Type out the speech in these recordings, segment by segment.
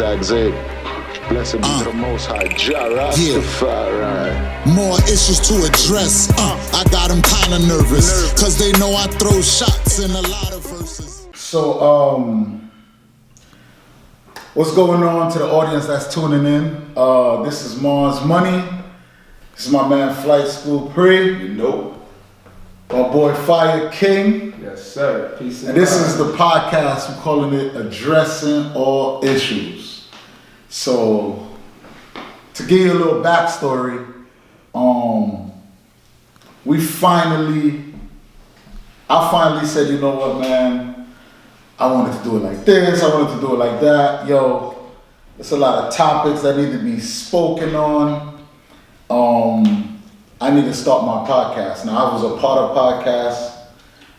zigzag zig. Blessed be to the Most High, Jah Rastafari. More issues to address. I got them kind of nervous, cause they know I throw shots in a lot of verses. So, what's going on to the audience that's tuning in? This is Marz Money. This is my man Flightschool Pree. You know. My boy Fire King. Yes, sir. Peace and this is the podcast. We're calling it Addressing All Issues. So, to give you a little backstory, I finally said, you know what, man, I wanted to do it like this, I wanted to do it like that. Yo, there's a lot of topics that need to be spoken on. I need to start my podcast. Now, I was a part of podcasts,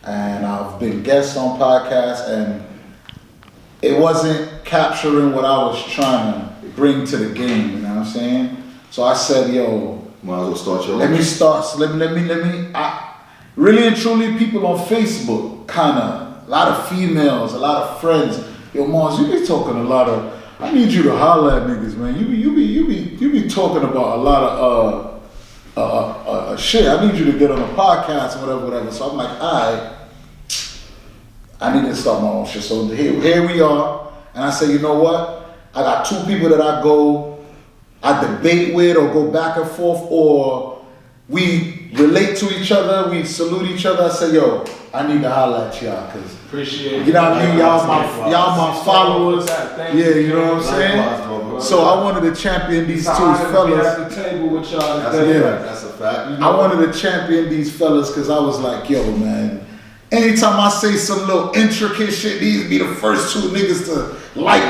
and I've been guest on podcasts, and it wasn't capturing what I was trying to bring to the game, you know what I'm saying? So I said, yo, might as well start your let me start, really and truly, people on Facebook, a lot of females, a lot of friends. Yo, Marz, you be talking a lot of, I need you to holler at niggas, man. You be talking about a lot of shit. I need you to get on a podcast or whatever. So I'm like, alright, I need to start my own shit. So here we are, and I say, you know what? I got two people that I debate with or go back and forth, or we relate to each other, we salute each other. I say, yo, I need to holler at y'all, cause appreciate you know what I mean? Y'all my followers. Yeah, you know what I'm saying? So I wanted to champion these two fellas. At the table with y'all. That's a fact. You know? I wanted to champion these fellas because I was like, yo, man, anytime I say some little intricate shit, these be the first two niggas to like,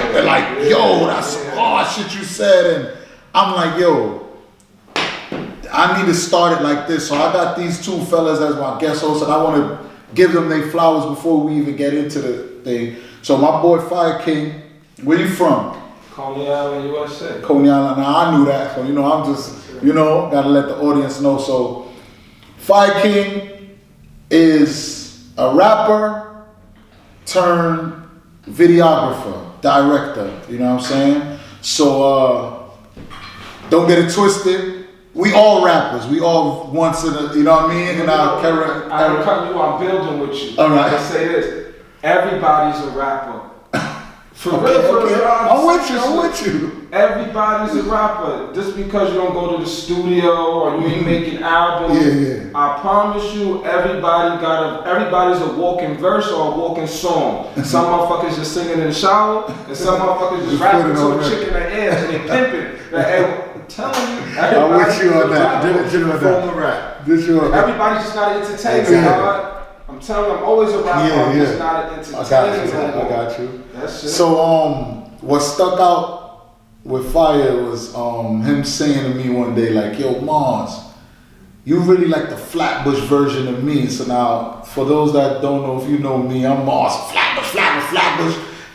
yo, that's some hard shit you said. And I'm like, yo, I need to start it like this. So I got these two fellas as my guest hosts, and I want to give them their flowers before we even get into the thing. So my boy Fire King, where you from? Coney Island, USA. Coney Island. Now I knew that, so I'm just, gotta let the audience know. So Fire King is a rapper turned videographer, director, you know what I'm saying? So don't get it twisted. We all rappers. We all once in a, you know what I mean? And I can cut you on building with you. All right. I say this. Everybody's a rapper. For real, okay. I'm with you. Everybody's a rapper. Just because you don't go to the studio or you ain't making albums, I promise you, everybody's a walking verse or a walking song. Some motherfuckers just singing in the shower, and some motherfuckers just rapping to a chick in the air and they pimping. I'm telling you, I'm with you on that. Everybody's just not entertaining, dog. I'm telling you, I'm always a rapper. I'm just not an entertainer. I got you. That's it. So what stuck out with Fire was him saying to me one day, like, yo, Marz, you really like the Flatbush version of me. So now, for those that don't know, if you know me, I'm Marz, Flatbush.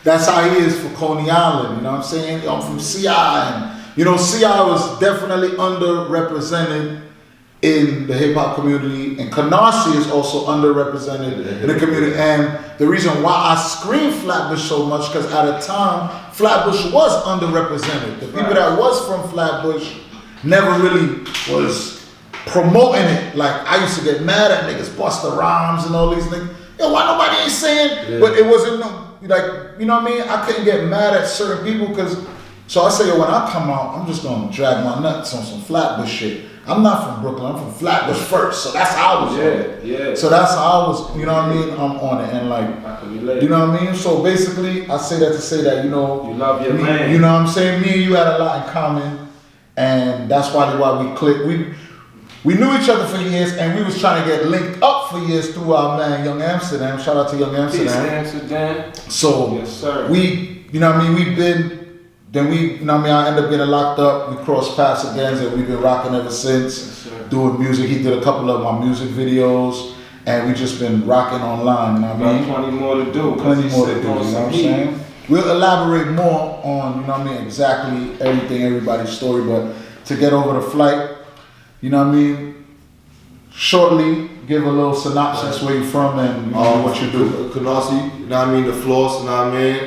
That's how he is for Coney Island, you know what I'm saying? I'm from CI, and CI was definitely underrepresented in the hip hop community, and Canarsie is also underrepresented in the community. And the reason why I scream Flatbush so much, because at a time, Flatbush was underrepresented. The people that was from Flatbush never really was promoting it. Like, I used to get mad at niggas, Busta Rhymes and all these niggas. Yo, why nobody ain't saying? Yeah. But it wasn't like, you know what I mean? I couldn't get mad at certain people because, so I say, yo, when I come out, I'm just gonna drag my nuts on some Flatbush shit. I'm not from Brooklyn, I'm from Flatbush first, so that's how I was on it. So that's how I was, you know what I mean? I'm on it, and like, you know what I mean? So basically, I say that to say that, you love your man. You know what I'm saying? Me and you had a lot in common, and that's why we clicked. We knew each other for years, and we was trying to get linked up for years through our man, Young Amsterdam. Shout out to Young Amsterdam. Peace, Amsterdam. So, yes, sir. you know what I mean? I ended up getting locked up. We crossed paths again, and we've been rocking ever since. Yes, doing music. He did a couple of my music videos, and we just been rocking online. You know what I mean? Plenty more to do. You know what I'm saying? We'll elaborate more on, you know what I mean, exactly everything, everybody's story. But to get over the flight, you know what I mean? Shortly, give a little synopsis where you from and what you do. Canarsie, you know what I mean? The floss, you know what I mean?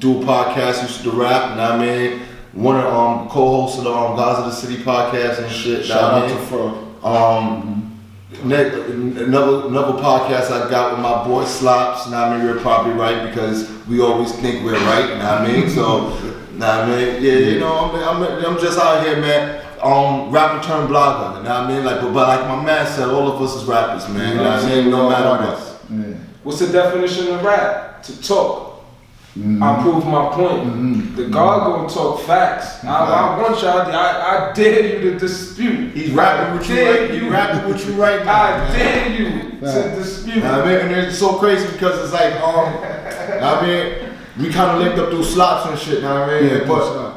do a podcast, used to rap, you know what I mean? One of co-hosts of the Guys of the City podcast and shit. Shout out to Fro. Another podcast I got with my boy Slops, you know what I mean? We're probably right because we always think we're right, you know what I mean? So, you know what I mean? Yeah, you know, I'm just out here, man. Rapper turned blogger, you know what I mean? Like, but like my man said, all of us is rappers, man. You know what I mean? No matter what. Yeah. What's the definition of rap? To talk. I prove my point. The God gonna talk facts. I want y'all. I dare you to dispute. He's rapping with you right. He's rapping with you right now. I dare you to dispute. I mean, and it's so crazy because it's like, I mean, we kind of linked up through slots and shit. You know what I mean? Yeah, but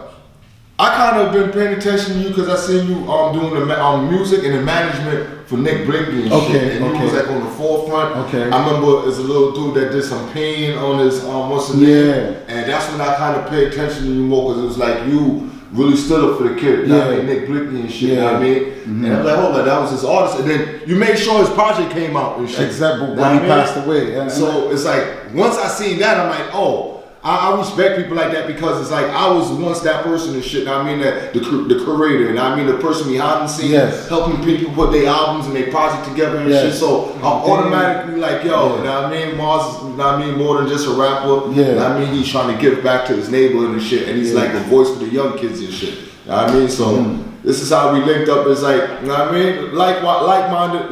I kind of been paying attention to you because I seen you doing the music and the management for Nick Blinky and shit. And you was like on the forefront. Okay. I remember there's a little dude that did some pain on his what's the name? And that's when I kind of paid attention to you more because it was like you really stood up for the kid. You know what I mean? Nick Blinky and shit. You know what I mean? And I was like, hold on, that was his artist. And then you made sure his project came out and shit. Exactly. When he passed away. Yeah. So it's like once I seen that, I'm like, oh. I respect people like that because it's like I was once that person and shit. I mean that the curator and I mean the person behind the scenes helping people put their albums and their project together and shit. So I'm automatically like, yo, you know what I mean? Marz is, you know what I mean, more than just a rapper. You know what I mean? He's trying to give back to his neighborhood and shit, and he's like a voice for the young kids and shit. You know what I mean? So this is how we linked up. It's like, you know what I mean? Like-minded.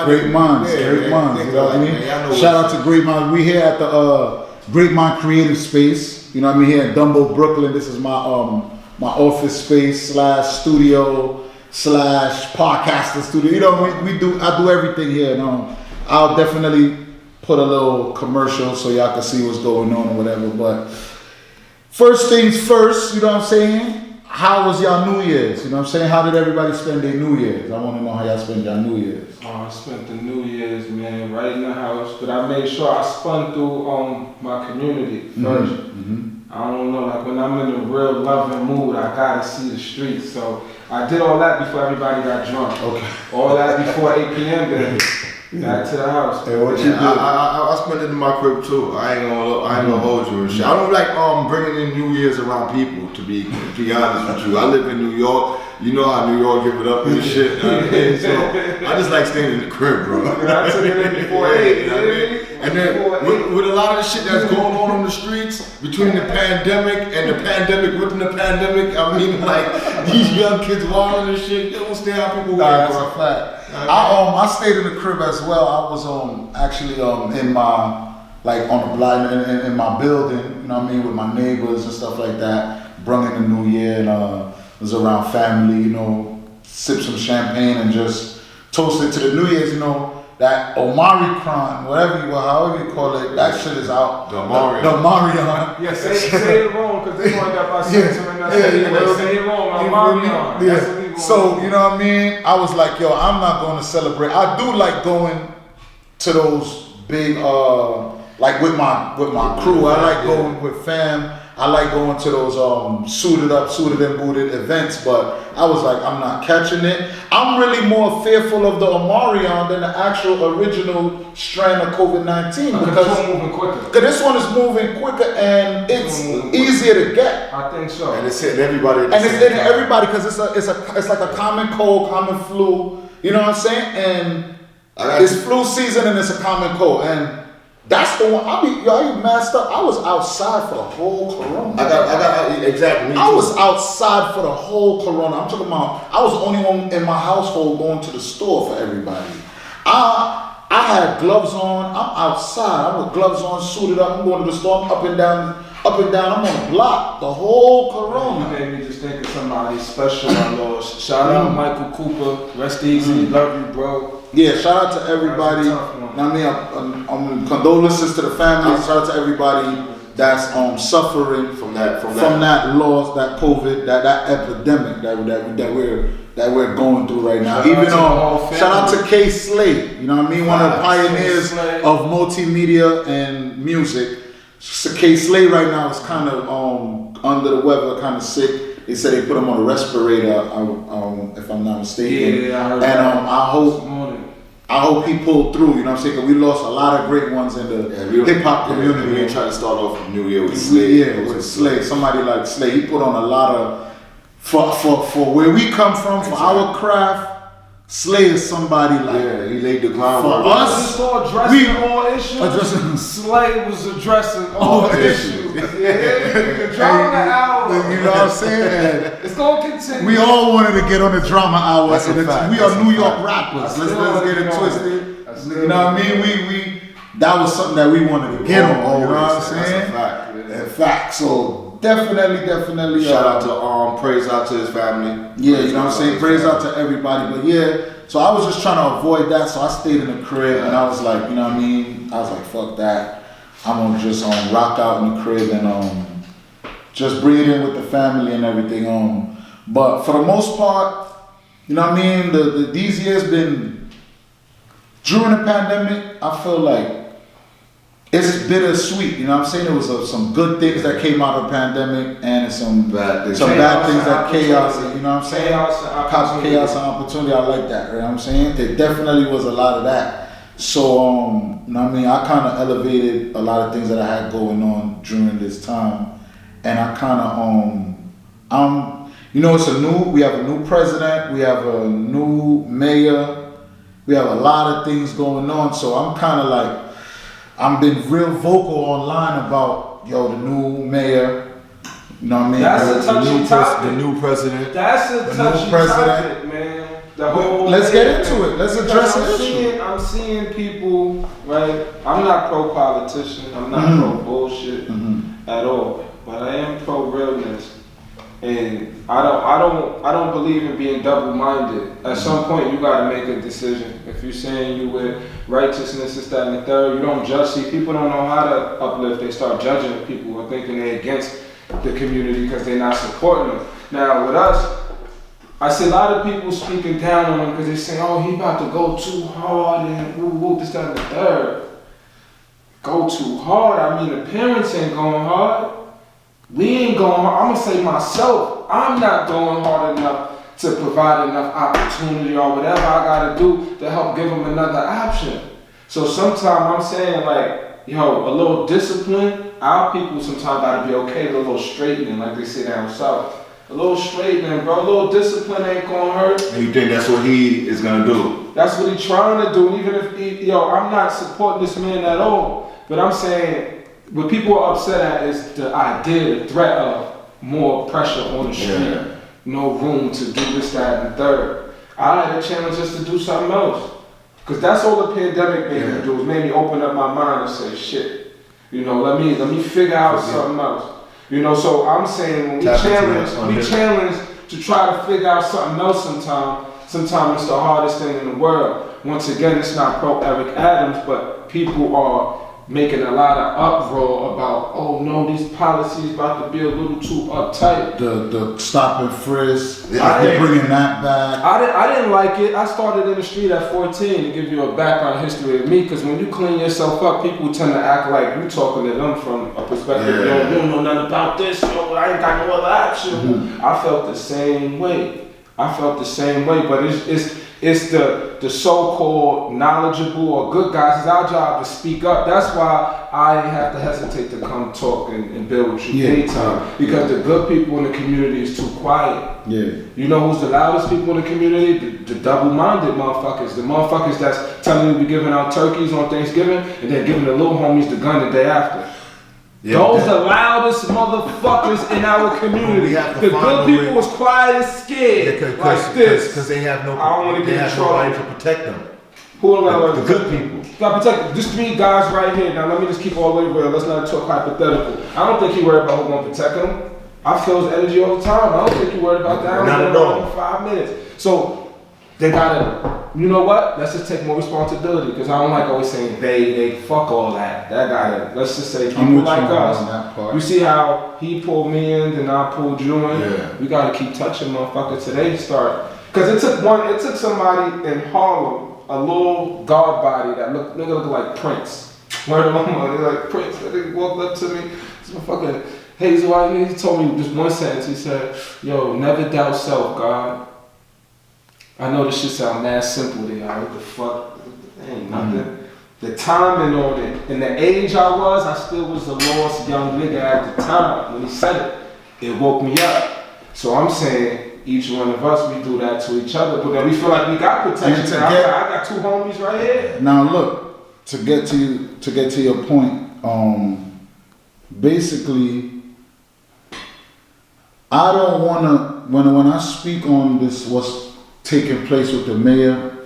Great minds. Great minds. You know what I mean? Shout out to Great Minds. We here at the Great Mind Creative Space, you know what I mean, here in Dumbo, Brooklyn. This is my my office space / studio / podcasting studio. You know, I do everything here. And, I'll definitely put a little commercial so y'all can see what's going on or whatever. But first things first, you know what I'm saying? How was y'all New Year's? You know what I'm saying? How did everybody spend their New Year's? I want to know how y'all spend y'all New Year's. I spent the New Year's, man, right in the house, but I made sure I spun through my community first. I don't know, like when I'm in a real loving mood, I gotta see the streets. So I did all that before everybody got drunk. Okay. All that before 8 p.m. then. Back to the house. Hey, what you do? I spent it in my crib too. I ain't gonna hold you and shit. I don't like bringing in New Year's around people. To be honest with you, I live in New York. You know how New York give it up and shit. So I just like staying in the crib, bro. I took it in before 8. And then with a lot of the shit that's going on the streets between the pandemic and the pandemic within the pandemic, I mean like these young kids wilding and shit. They don't stay out people way, That's bro. a fact. I stayed in the crib as well. I was actually in my like on the block in my building, you know what I mean, with my neighbors and stuff like that. Brung in the New Year and was around family, you know, sip some champagne and just toasted to the New Year's, you know. That Omari crime, however you call it, that shit is out. The Omarion. The Omarion. Yeah, say it wrong because they going up by sentiment. Say it wrong, Omarion. Yeah. So, you know what I mean? I was like, yo, I'm not going to celebrate. I do like going to those big, like with my crew. I like going with fam. I like going to those suited and booted events, but I was like, I'm not catching it. I'm really more fearful of the Omarion than the actual original strain of COVID-19 because it's moving quicker. Because this one is moving quicker and it's easier to get. I think so. And it's hitting everybody. And it's hitting everybody because it's like a common cold, common flu. You know what I'm saying? And it's flu season and it's a common cold. And that's the one. I be messed up. I was outside for the whole corona. I got exactly. I was outside for the whole corona. I'm talking about. I was the only one in my household going to the store for everybody. I had gloves on. I'm outside. I'm with gloves on, suited up. I'm going to the store. I'm up and down. I'm on the block. The whole corona. You made me just think of somebody special I lost. Shout out Michael Cooper. Rest easy. Love you, bro. Yeah, shout out to everybody. I mean, I'm condolences to the family. Shout out to everybody that's suffering from that loss, that COVID, that epidemic that we're going through right now. Even shout out to K Slate. You know what I mean? One of the pioneers of multimedia and music. So K Slate right now is kind of under the weather, kind of sick. They said they put him on a respirator, if I'm not mistaken. Yeah, I heard and that. I hope he pulled through, you know what I'm saying? Because we lost a lot of great ones in the hip hop community. We ain't trying to start off the new year with Slay. Yeah, with Slay. Somebody like Slay, he put on a lot of, for where we come from, for our craft, Slay is somebody like. Yeah, he laid the groundwork. For us, addressing all issues. Slay was addressing all issues. The drama hour. You know what I'm saying? It's gonna continue. We all wanted to get on the drama hour. That's a fact. We are New York rappers. Let's get it twisted. You know what I mean? We that was something that we wanted to get on. You know what I'm saying? That's a fact. In fact, so definitely. Shout out to praise out to his family. Yeah, you know what I'm saying? Praise out to everybody. But yeah, so I was just trying to avoid that. So I stayed in the crib and I was like, you know what I mean? I was like, fuck that. I'm gonna just rock out in the crib and just breathe in with the family and everything. But for the most part, you know what I mean? These years been during the pandemic. I feel like it's bittersweet. You know what I'm saying? There was some good things that came out of the pandemic and some bad things that chaos. You know what I'm saying? Chaos and opportunity. I like that. You know what I'm saying? There definitely was a lot of that. So you know what I mean? I kind of elevated a lot of things that I had going on during this time, and I kind of you know, we have a new president, we have a new mayor, we have a lot of things going on. So I'm kind of like, I've been real vocal online about, the new mayor, you know what I mean? That's a touchy topic. The new president. That's a touchy topic, man. Let's get into it. Let's address it. I'm seeing people, right? I'm not pro politician. I'm not pro bullshit at all. But I am pro realness. And I don't believe in being double-minded. At some point, you gotta make a decision. If you're saying you with righteousness, this, that, and the third, you don't judge. See, people don't know how to uplift. They start judging people or thinking they're against the community because they're not supporting them. Now, with us, I see a lot of people speaking down on him because they say, oh, he about to go too hard and woo, this, that, and the third. Go too hard? I mean, the parents ain't going hard. We ain't going hard. I'm going to say myself, I'm not going hard enough to provide enough opportunity or whatever I got to do to help give them another option. So sometimes I'm saying like, a little discipline. Our people sometimes got to be okay with a little straightening, like they say down south. A little straightening, bro. A little discipline ain't gonna hurt. And you think that's what he is gonna do? That's what he's trying to do. Even if I'm not supporting this man at all. But I'm saying what people are upset at is the idea, the threat of more pressure on the street. Yeah. No room to do this, that, and the third. I had a challenge just to do something else. Because that's all the pandemic made me do, was made me open up my mind and say, shit, let me figure out something else. So I'm saying when we challenge to try to figure out something else sometimes it's the hardest thing in the world. Once again, it's not pro Eric Adams, but people are making a lot of uproar about, oh no, these policies about to be a little too uptight. The stop and frisk, bringing that back. I didn't like it. I started in the street at 14 to give you a background history of me, because when you clean yourself up, people tend to act like you talking to them from a perspective, you don't know nothing about this, I ain't got no other option. I felt the same way. But it's the so-called knowledgeable or good guys. It's our job to speak up. That's why I have to hesitate to come talk and build with you anytime. Because the good people in the community is too quiet. Yeah. You know who's the loudest people in the community? The double-minded motherfuckers. The motherfuckers that's telling you we giving out turkeys on Thanksgiving and then giving the little homies the gun the day after. Yeah, those the loudest motherfuckers in our community. The good people was quiet and scared like this. Because they have no, I don't want to get in trouble. Nobody to protect them. Who are the good people? Got protect just 3 guys right here. Now let me just keep all the way real. Let's not talk hypothetical. I don't think he worried about who's going to protect him. I feel his energy all the time. I don't think he worried about that. Not at all. 5 minutes. So they gotta, you know what? Let's just take more responsibility, because I don't like always saying they fuck all that. Let's just say people like us. You see how he pulled me in, then I pulled you in. Yeah. We gotta keep touching motherfuckers till they start. Because it took somebody in Harlem, a little guard body that looked like Prince. Word of my mother, like Prince. They walked up to me. This motherfucking Hazel White, he told me just one sentence. He said, "Yo, never doubt self, God." I know this shit sound mad simple to y'all. What the ain't nothing. The timing on it, and the age I was, I still was a lost young nigga at the time. When he said it woke me up. So I'm saying, each one of us, we do that to each other, but then we feel like we got protection. I got two homies right here. Now look, to get to your point, basically, I don't wanna when I speak on this, what's taking place with the mayor,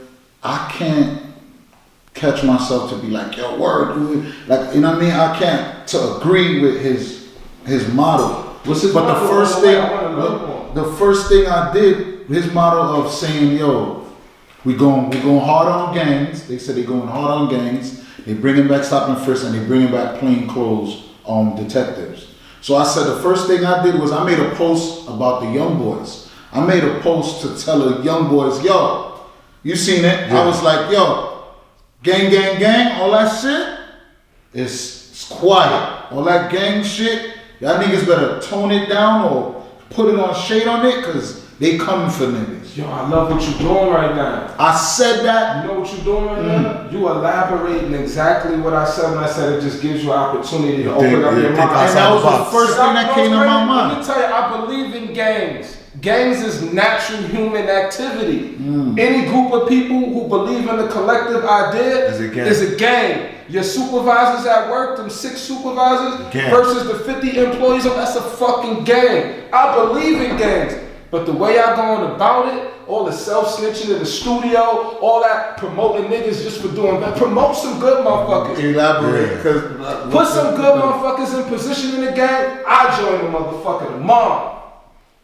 I can't catch myself to be like, yo, word, like, you know what I mean? I can't to agree with his motto. What's his but motto? the first thing I did, his motto of saying, yo, we going hard on gangs. They said they going hard on gangs. They bringing back stop and frisk, and they bringing back plain clothes detectives. So I said the first thing I did was I made a post about the young boys. I made a post to tell the young boys, yo, you seen it? Yeah. I was like, yo, gang, all that shit is quiet. All that gang shit, y'all niggas better tone it down or put it on shade on it, cause they coming for niggas. Yo, I love what you're doing right now. I said that. You know what you're doing right now? You elaborating exactly what I said when I said it just gives you an opportunity to open up your mind. And that was the first thing that came to my mind. Let me tell you, I believe in gangs. Gangs is natural human activity. Any group of people who believe in the collective idea is a gang. Your supervisors at work, them 6 supervisors versus the 50 employees, that's a fucking gang. I believe in gangs. But the way I going about it, all the self-snitching in the studio, all that promoting niggas just for doing that, promote some good motherfuckers. Elaborate. Put some good motherfuckers in position in the gang, I join the motherfucker tomorrow.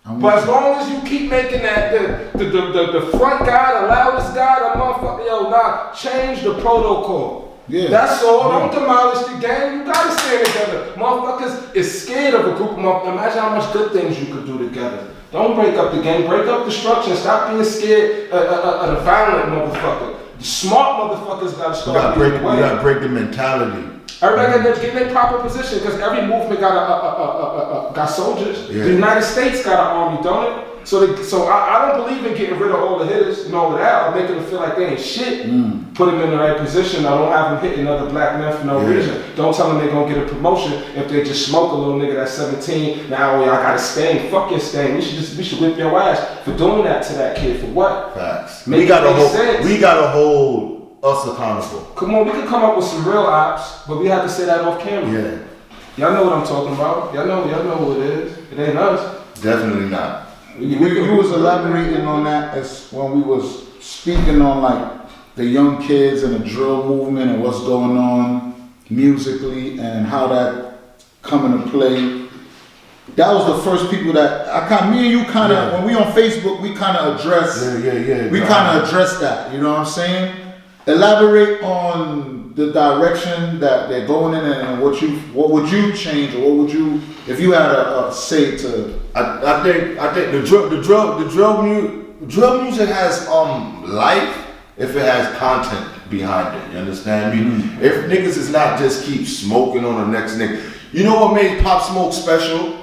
But as long as you keep making that the front guy, the loudest guy, the motherfucker, yo, nah, change the protocol. Yeah. That's all. Don't demolish the gang. You gotta stand together. Motherfuckers is scared of a group of motherfuckers. Imagine how much good things you could do together. Don't break up the gang. Break up the structure. Stop being scared of the violent motherfucker. The smart motherfuckers gotta start being away. You gotta break the mentality. Everybody got to get in their proper position, because every movement got soldiers. Yeah. The United States got an army, don't it? So I don't believe in getting rid of all the hitters and all of that, or making them feel like they ain't shit. Put them in the right position. I don't have them hitting other black men for no reason. Don't tell them they're gonna get a promotion if they just smoke a little nigga that's 17. Now, I gotta stain. Fuck your stain. We should whip your ass for doing that to that kid. For what? Facts. We gotta hold us accountable. Come on, we can come up with some real ops, but we have to say that off camera. Yeah. Y'all know what I'm talking about. Y'all know who it is. It ain't us. Definitely not. You was elaborating on that as when we was speaking on like the young kids and the drill movement and what's going on musically and how that come into play. That was the first people that me and you kind of, when we on Facebook, we kind of address. We kind of address that. You know what I'm saying? Elaborate on the direction that they're going in and what would you change, or what would you, if you had a say to? I think the drill music has life if it has content behind it. You understand me? If niggas is not just keep smoking on the next nigga. You know what made Pop Smoke special?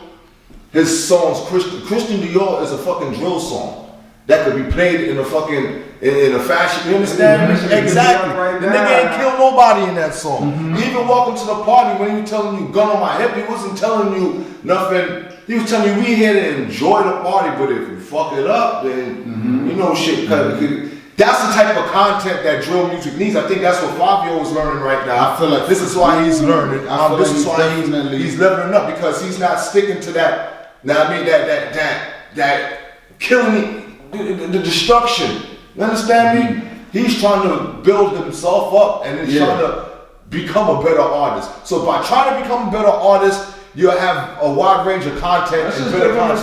His songs, Christian Dior is a fucking drill song that could be played in a fucking in a fashion. You understand me? Exactly. The nigga ain't kill nobody in that song. Even walking to the party when he was telling you gun on my hip, he wasn't telling you nothing. He was telling you we here to enjoy the party, but if you fuck it up, then you know shit. That's the type of content that drill music needs. I think that's what Fabio is learning right now. I feel like this is why he's learning. This is why he's leveling up, because he's not sticking to that. Now I mean that killing the destruction. You understand me? He's trying to build himself up and he's trying to become a better artist. So by trying to become a better artist, you'll have a wide range of content and better content.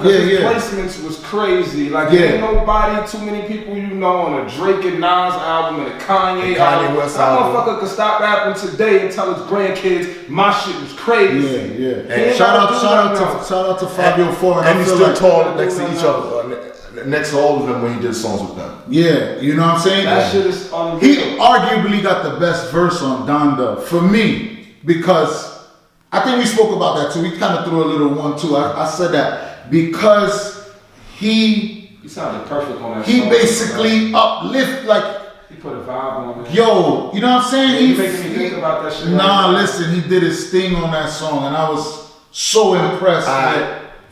His placements was crazy. Like ain't nobody, too many people you know on a Drake and Nas album and a Kanye album. That motherfucker could stop rapping today and tell his grandkids my shit was crazy. And shout out to Fabio Four, and he's still tall next to each other. Next to all of them when he did songs with them. Yeah, you know what I'm saying? That shit is unreal. He arguably got the best verse on Donda for me, because I think we spoke about that too. We kind of threw a little 1-2. I said that because he sounded perfect on that song. He basically uplift, like He put a vibe on it. Yo, you know what I'm saying? You making me think about that shit. Nah, listen, he did his thing on that song, and I was so impressed.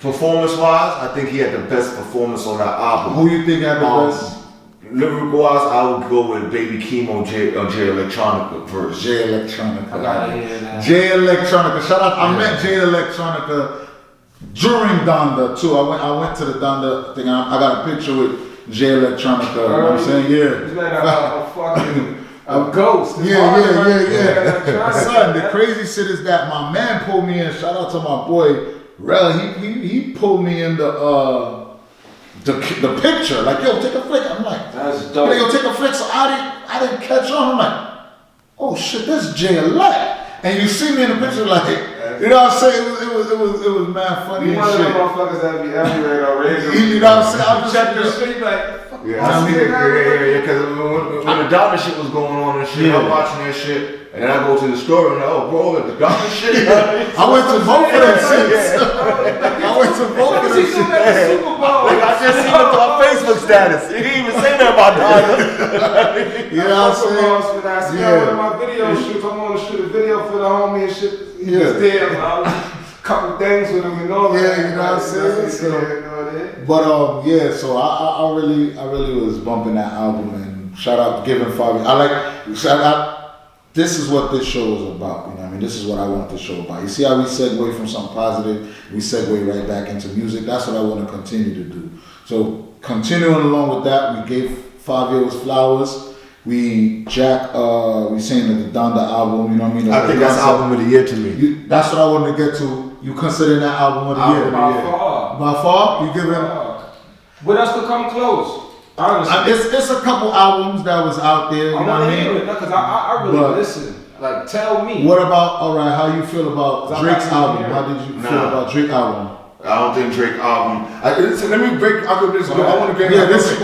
Performance-wise, I think he had the best performance on that album. Who you think had the best? Lyrical-wise, I would go with Baby Keem on J Electronica verse. J Electronica. I gotta hear that. J Electronica. Shout out. I met J Electronica during Donda too. I went to the Donda thing. I got a picture with J Electronica. You know what I'm saying? Yeah. He's like a fucking a ghost. It's Yeah. Son, the crazy shit is that my man pulled me in. Shout out to my boy Rel. He pulled me in the picture. Like, yo, take a flick. I'm like, that's dope. Yo, take a flick. So I didn't catch on. I'm like, oh shit, this J Elect. And you see me in the picture, like, you know what I'm saying? It was mad funny and shit. You one of them motherfuckers that be everywhere already. You know what I'm saying? I'm just check your street like. Yeah, because when the Donda shit was going on and shit, I'm watching that shit, and then I go to the store and I'm like, oh, bro, the Donda shit. I went to both of them shits. I went to both of them shits. Like, I just seen it on Facebook status. He didn't even say that about Donda. You know what I'm saying? Yeah. One of my video shoots, I'm going to shoot a video for the homie and shit. He was there, couple things with him and all that. Yeah, you know what I'm saying? But yeah, so I really was bumping that album, and shout out Giving Fabi. This is what this show is about, you know what I mean? This is what I want the show about. You see how we segue from something positive, we segue right back into music. That's what I want to continue to do. So continuing along with that, we gave Fabio his flowers. We saying the Donda album, you know what I mean? I think that's album of the year to me. That's what I wanted to get to. You consider that album of the year? By far. By far? You give him? What else could come close? Honestly. It's a couple albums that was out there, you know what I mean? Because I really listen. Like, tell me. What about, alright, how you feel about Drake's album? How did you feel about Drake's album? I don't think Drake album. Let me break. I want to get. Yeah, this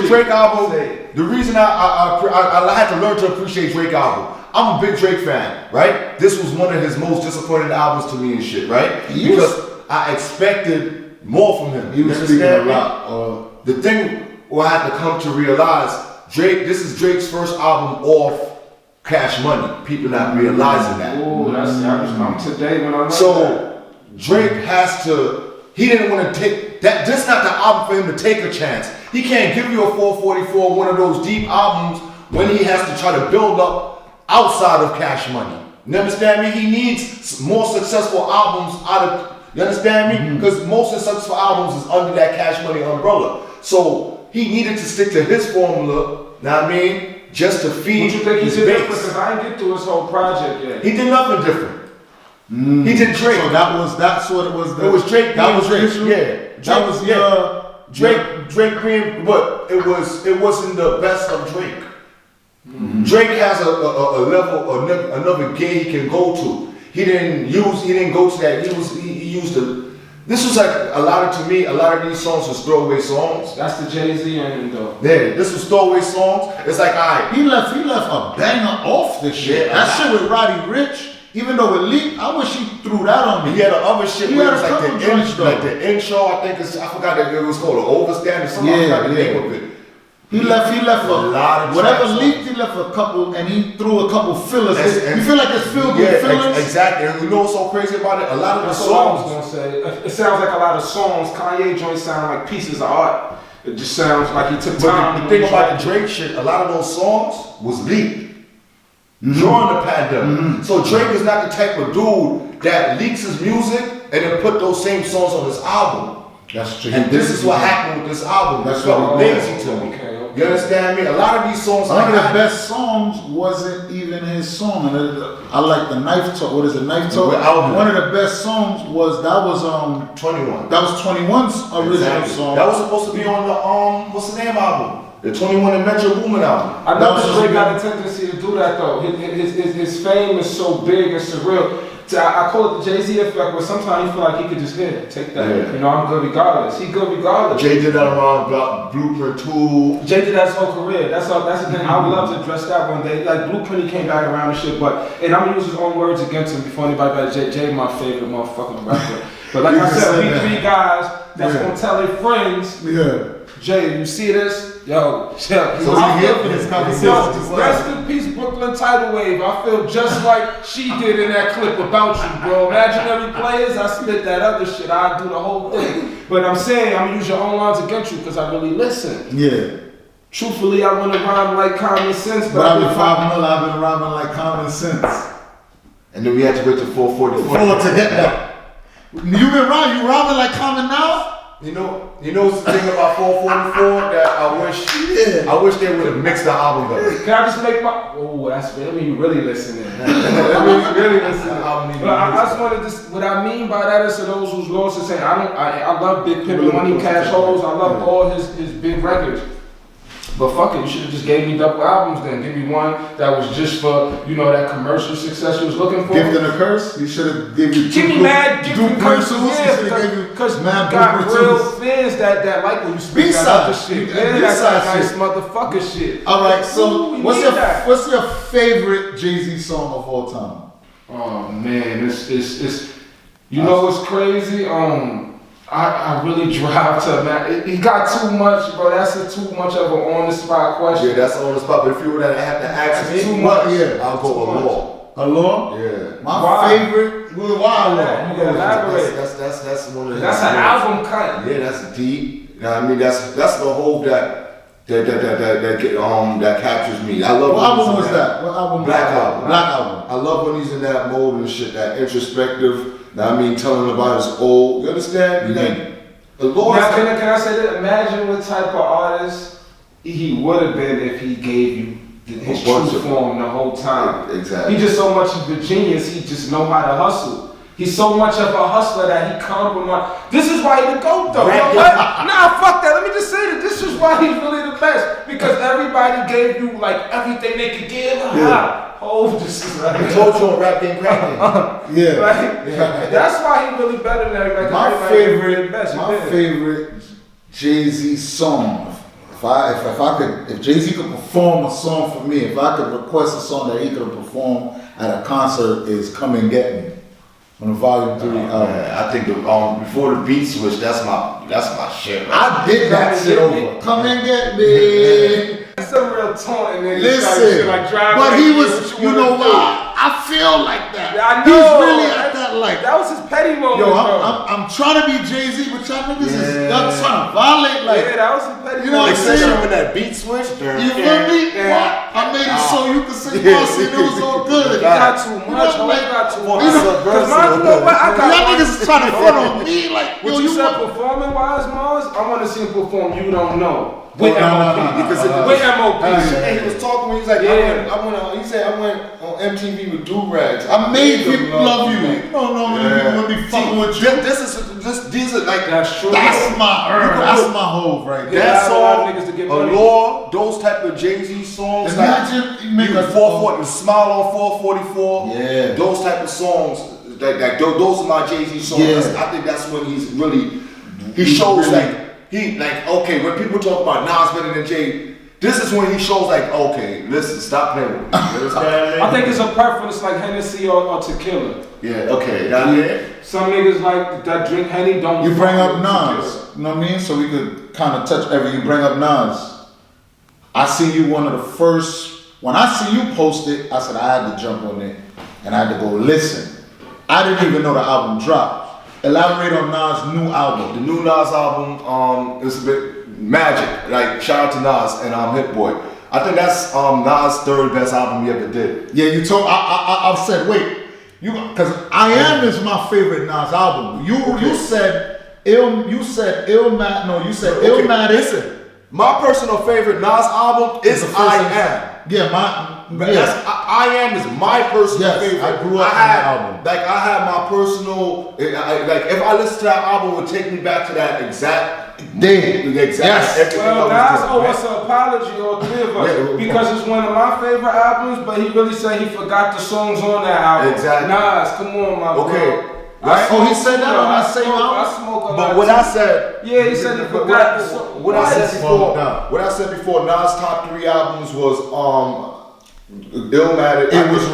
Drake album. The reason I had to learn to appreciate Drake album. I'm a big Drake fan, right? This was one of his most disappointing albums to me and shit, right? Because I expected more from him. He was speaking a lot. The thing I had to come to realize, this is Drake's first album off Cash Money. People not realizing that. Oh, I'm today when I know Drake he didn't want to take that. This is not the album for him to take a chance. He can't give you a 444, one of those deep albums, when he has to try to build up outside of Cash Money. You understand me? He needs more successful albums you understand me? Because most successful albums is under that Cash Money umbrella. So he needed to stick to his formula, know what I mean? Just to feed his base. What you think he did different? Because I didn't get through his whole project yet. He did nothing different. He did Drake. So that's what it was. It was Drake. That was Drake. Yeah. That was Drake being, but it wasn't the best of Drake. Drake has a level, another gate he can go to. He didn't go to that. He used this was like a lot of these songs was throwaway songs. That's the Jay-Z ending though. Yeah, this was throwaway songs. It's like, alright. He left a banger off this shit. Yeah, that shit with Roddy Ricch, even though it leaked, I wish he threw that on me. He had the other shit where it was like the intro, I forgot that it was called an overstand or something. I forgot the name of it. He left a lot of whatever leaked. He left a couple, and he threw a couple fillers. You feel like it's filled with fillers. Exactly. And you know what's so crazy about it? A lot of the songs. I was gonna say. It sounds like a lot of songs. Kanye joints sound like pieces of art. It just sounds like he took time. But the thing about the Drake shit, a lot of those songs was leaked during the pandemic. So Drake is not the type of dude that leaks his music and then put those same songs on his album. That's true. And this is what happened with this album. That's felt lazy to me. You understand me? A lot of these songs. One of the best songs wasn't even his song. And I like the Knife Talk. What is it? Knife Talk. One of the best songs was 21. That was 21's original song. That was supposed to be on the what's the name album? The 21 and Metro Boomin album. I know that Drake got a tendency to do that though. His fame is so big and surreal. I call it the Jay-Z effect, where sometimes you feel like he could just take that. Yeah. You know, I'm good regardless. He good regardless. Jay did that around Blueprint 2. Jay did that his whole career. That's the thing. I would love to address that one day. Like Blueprint, he came back around and shit. And I'm gonna use his own words against him before anybody better. Jay, my favorite motherfucking rapper. But like I said, we three guys that's gonna tell their friends. Yeah. Jay, you see this? Yo, So we here for this conversation. Rest in peace, Brooklyn Tidal Wave. I feel just like she did in that clip about you, bro. Imaginary players, I spit that other shit. I do the whole thing. But I'm saying, I'm gonna use your own lines against you because I really listen. Yeah. Truthfully, I want to rhyme like common sense, but I've been rhyming like common sense. And then we had to wait to 4:44 to get that. You rhyming like common now? You know what's the thing about 444 that I wish they would have mixed the album better. Can I just make my? Oh, I mean, you really listening. I mean, you really listening. But I just wanted to. What I mean by that is to those who's lost is saying I love Big Pimpin' Money, Cash Holes. I love all his big records. But fuck it, you should have just gave me double albums then. Give me one that was just for, that commercial success you was looking for. Gift and a Curse? You should have given you give me mad gift and curses, because you got real fans that like when you speak that other shit. Man, that's that nice motherfucker shit. Alright, so what's your favorite Jay-Z song of all time? Oh man, it's you know what's crazy? I really drive to man. He got too much, bro. That's too much of an on-the-spot question. Yeah, that's on the spot. But if you were to have to ask me, too much. I'll go Allure. Allure? Yeah. My favorite. Why Allure? You can elaborate. That's one of the. That's an album cut. Yeah, that's deep. You know what I mean? That's the whole that captures me. I love. What album was that? What album? Black Album. Black Album. I love when he's in that mode and shit, that introspective. I mean, telling about his old. You understand? Now, can I say that? Imagine what type of artist he would have been if he gave you his true form the whole time. Exactly. He just so much of a genius. He just know how to hustle. He's so much of a hustler that he compromised. This is why he the GOAT though. Nah, fuck that. Let me just say that this is why he's really the best. Because everybody gave you like everything they could give. This is like I told you on Rap Game Cracking. That's why he really better than everybody. My favorite Jay-Z song. If Jay-Z could perform a song for me, if I could request a song that he could perform at a concert, is "Come and Get Me" on the Volume 3 album. I think before the beat switch, that's my shit. Man. I did that shit over. Come and get me. It's a real taunting nigga. Listen, like but he was, you know why? I feel like that. Yeah, I know. He's really at that like. That was his petty moment. Yo, I'm trying to be Jay-Z, but y'all niggas is trying to violate like. Yeah, that was his petty moment. You know what I'm saying? When that beat switch, you feel me? What? I made it so you could sing Marz and it was all good. You got too much. You got too much. Because you know what? y'all niggas is trying to front on me like. What you said performing wise, Marz? I want to see him perform. You don't know. With MOP. With MOP. And he was talking when he was like, he said I went on MTV with do-rags. I made people love you. You don't know when people be fucking with you. These are like that's true. That's my whole right there. That song, Allure, those type of Jay-Z songs. Imagine like, you make a 440, Smile on 444. Yeah. Those type of songs. Those are my Jay-Z songs. Yeah. I think that's when he shows really, okay, when people talk about Nas better than Jay, this is when he shows like, okay, listen, stop playing with me. I think it's a preference like Hennessy or tequila. Yeah, okay. Some niggas like that drink Henny don't. You bring up Nas, you know what I mean? So we could kind of touch you bring up Nas. I see you one of the first, when I see you post it, I said I had to jump on it and I had to go listen. I didn't even know the album dropped. Elaborate on Nas' new album. The new Nas album is a bit magic. Like shout out to Nas and Hit Boy. I think that's Nas' third best album he ever did. Yeah, you told I said wait, because I Am is my favorite Nas album. You said Illmatic. Listen, my personal favorite Nas album is I Am. Yeah, I Am is my personal favorite. I grew up on that album. Like I have my personal. Like if I listen to that album, it would take me back to that exact day. Well, Nas owe us an apology, all three of us, because it's one of my favorite albums. But he really said he forgot the songs on that album. Exactly. Nas, come on, my bro. Right? He said that on that same album. I smoke a lot. But what I said, he said he forgot. What I said before, Nas' top 3 albums was Illmatic. It was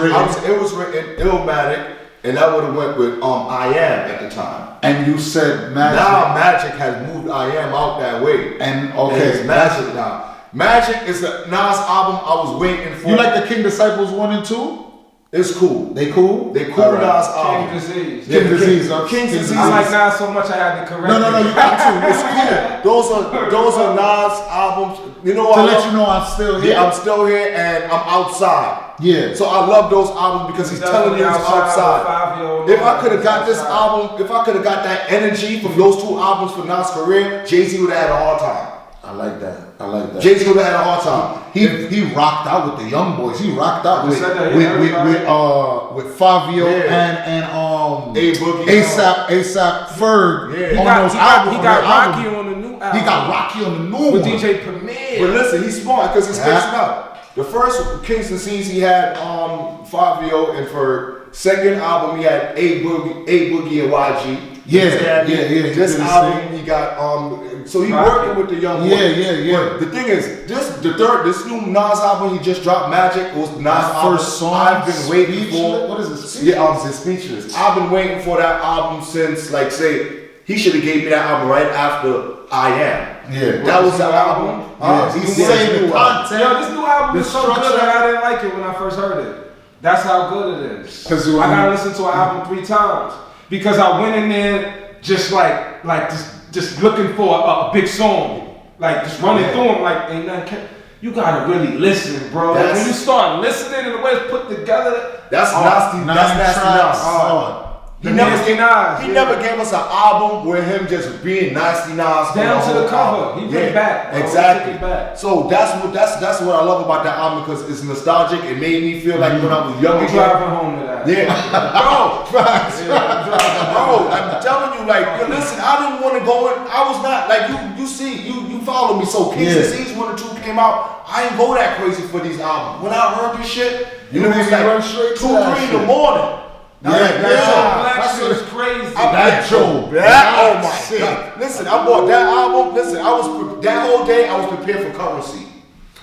written Illmatic, and that would have went with I Am at the time. And you said Magic. Now Magic has moved I Am out that way, and okay, it's Magic now. Magic is the Nas album I was waiting for. You like the King Disciples 1 and 2? It's cool. They cool? They cool. Right. Nas album. King Disease. King Disease. King Disease. I like Nas so much I had to correct No, you got to. It's cool. Those are Nas albums. You know what? To let you know I'm still here. Yeah, I'm still here and I'm outside. Yeah. So I love those albums because he's telling you he's outside. If I could have got this album, if I could have got that energy from those 2 albums for Nas' career, Jay-Z would have had a hard time. I like that. Jay-Z would have had a hard time. He rocked out with the young boys. He rocked out with Fabio and ASAP Ferg. Yeah. On those albums. He got Rocky on the new album. He got Rocky on the new with one. DJ Premier. But listen, he's smart because he's spacing out. The first Kings and Seas he had Fabio and Ferg. Second album he had A Boogie and YG. Yeah. This album he got so he working with the young boys. Yeah. But the thing is, this new Nas album he just dropped, Magic, was Nas' first song. I've been waiting for. What is this? Yeah, it's Speechless. I've been waiting for that album since, like, say, he should have gave me that album right after I Am. Yeah, that was the album. He's saying the content. Yo, this new album is so good that I didn't like it when I first heard it. That's how good it is. I gotta listen to an album 3 times because I went in there just just looking for a big song, like just running through them like ain't nothing. You gotta really listen, bro. When you start listening and the way it's put together, that's nasty. That's nasty. He never gave us an album with him just being nasty Nas down to the cover. He went back, bro. Exactly. Back. So that's what I love about that album because it's nostalgic. It made me feel like when I was young. I'm driving home to that. Yeah, bro, I'm telling you, like, yo, listen, I didn't want to go in. I was not like you follow me. So Kings and Seas 1 and 2 came out. I didn't go that crazy for these albums. When I heard this shit, it was like 2, 3 in the morning. Black shit is crazy. Oh my God. Listen, I bought that album. Listen, that whole day I was prepared for Currency.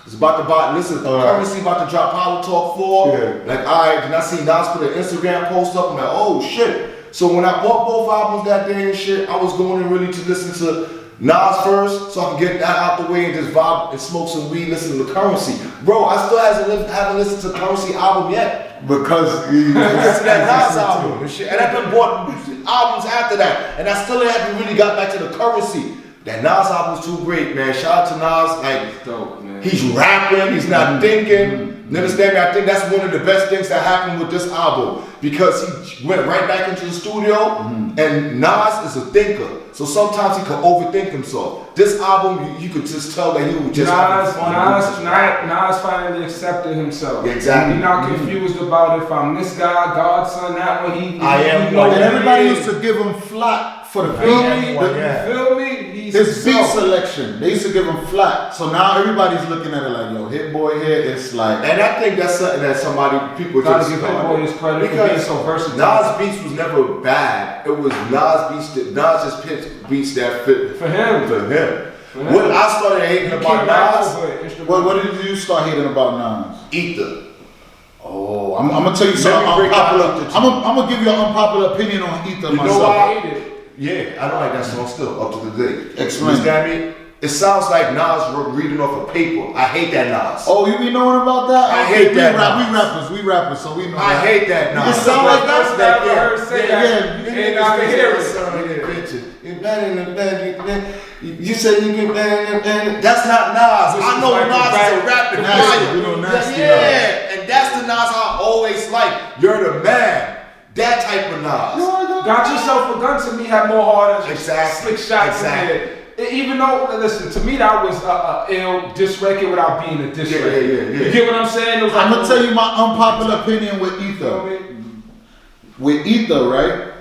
It's about to buy. Listen, Currency about to drop Power Talk 4. Yeah. Like, alright, then I see Nas put an Instagram post up. I'm like, oh shit. So when I bought both albums that day and shit, I was going in really to listen to Nas first, so I can get that out the way and just vibe and smoke some weed, listen to Currency. Bro, I still haven't listened to Currency album yet. Because listen to that Nas album and shit. And I've been bought albums after that. And I still haven't really got back to the Currency. That Nas album's too great, man. Shout out to Nas. Like, dope, man. He's rapping, he's not thinking. You understand me? I think that's one of the best things that happened with this album because he went right back into the studio and Nas is a thinker. So sometimes he could overthink himself. This album, you could just tell that he was just Nas finally accepted himself. Exactly. He's not confused about if I'm this guy, Godson, that one. I am. And everybody used to give him flack for the beat. Feel me? His beat selection, they used to give him flack. So now everybody's looking at it like, yo, Hit Boy here, it's like. And I think that's something that people just give Hit Boy his credit for being so versatile. Nas beats was never bad. It was Nas beats that Nas just picked beats that fit for him. What I started hating about Nas. What did you start hating about Nas? Ether. Oh, I'm gonna tell you something unpopular. I'm gonna give you an unpopular opinion on Ether myself. You know why I hate it? Yeah, I don't like that song still up to the day. Explain. You understand me? It sounds like Nas reading off a paper. I hate that Nas. Oh, you be knowing about that? I hate that. We rappers, so we know. I hate that Nas. It sound like that. You say you get bang. That's not Nas. I know Nas is a rapper. Yeah, and that's the Nas I always like. You're the man. That type of Nas. Got Yourself a Gun to me had more heart and slick shots in there. Even though, listen, to me that was ill diss record without being a diss record. Yeah. You get what I'm saying? I'm gonna tell you my unpopular opinion with Ether. With Ether, right?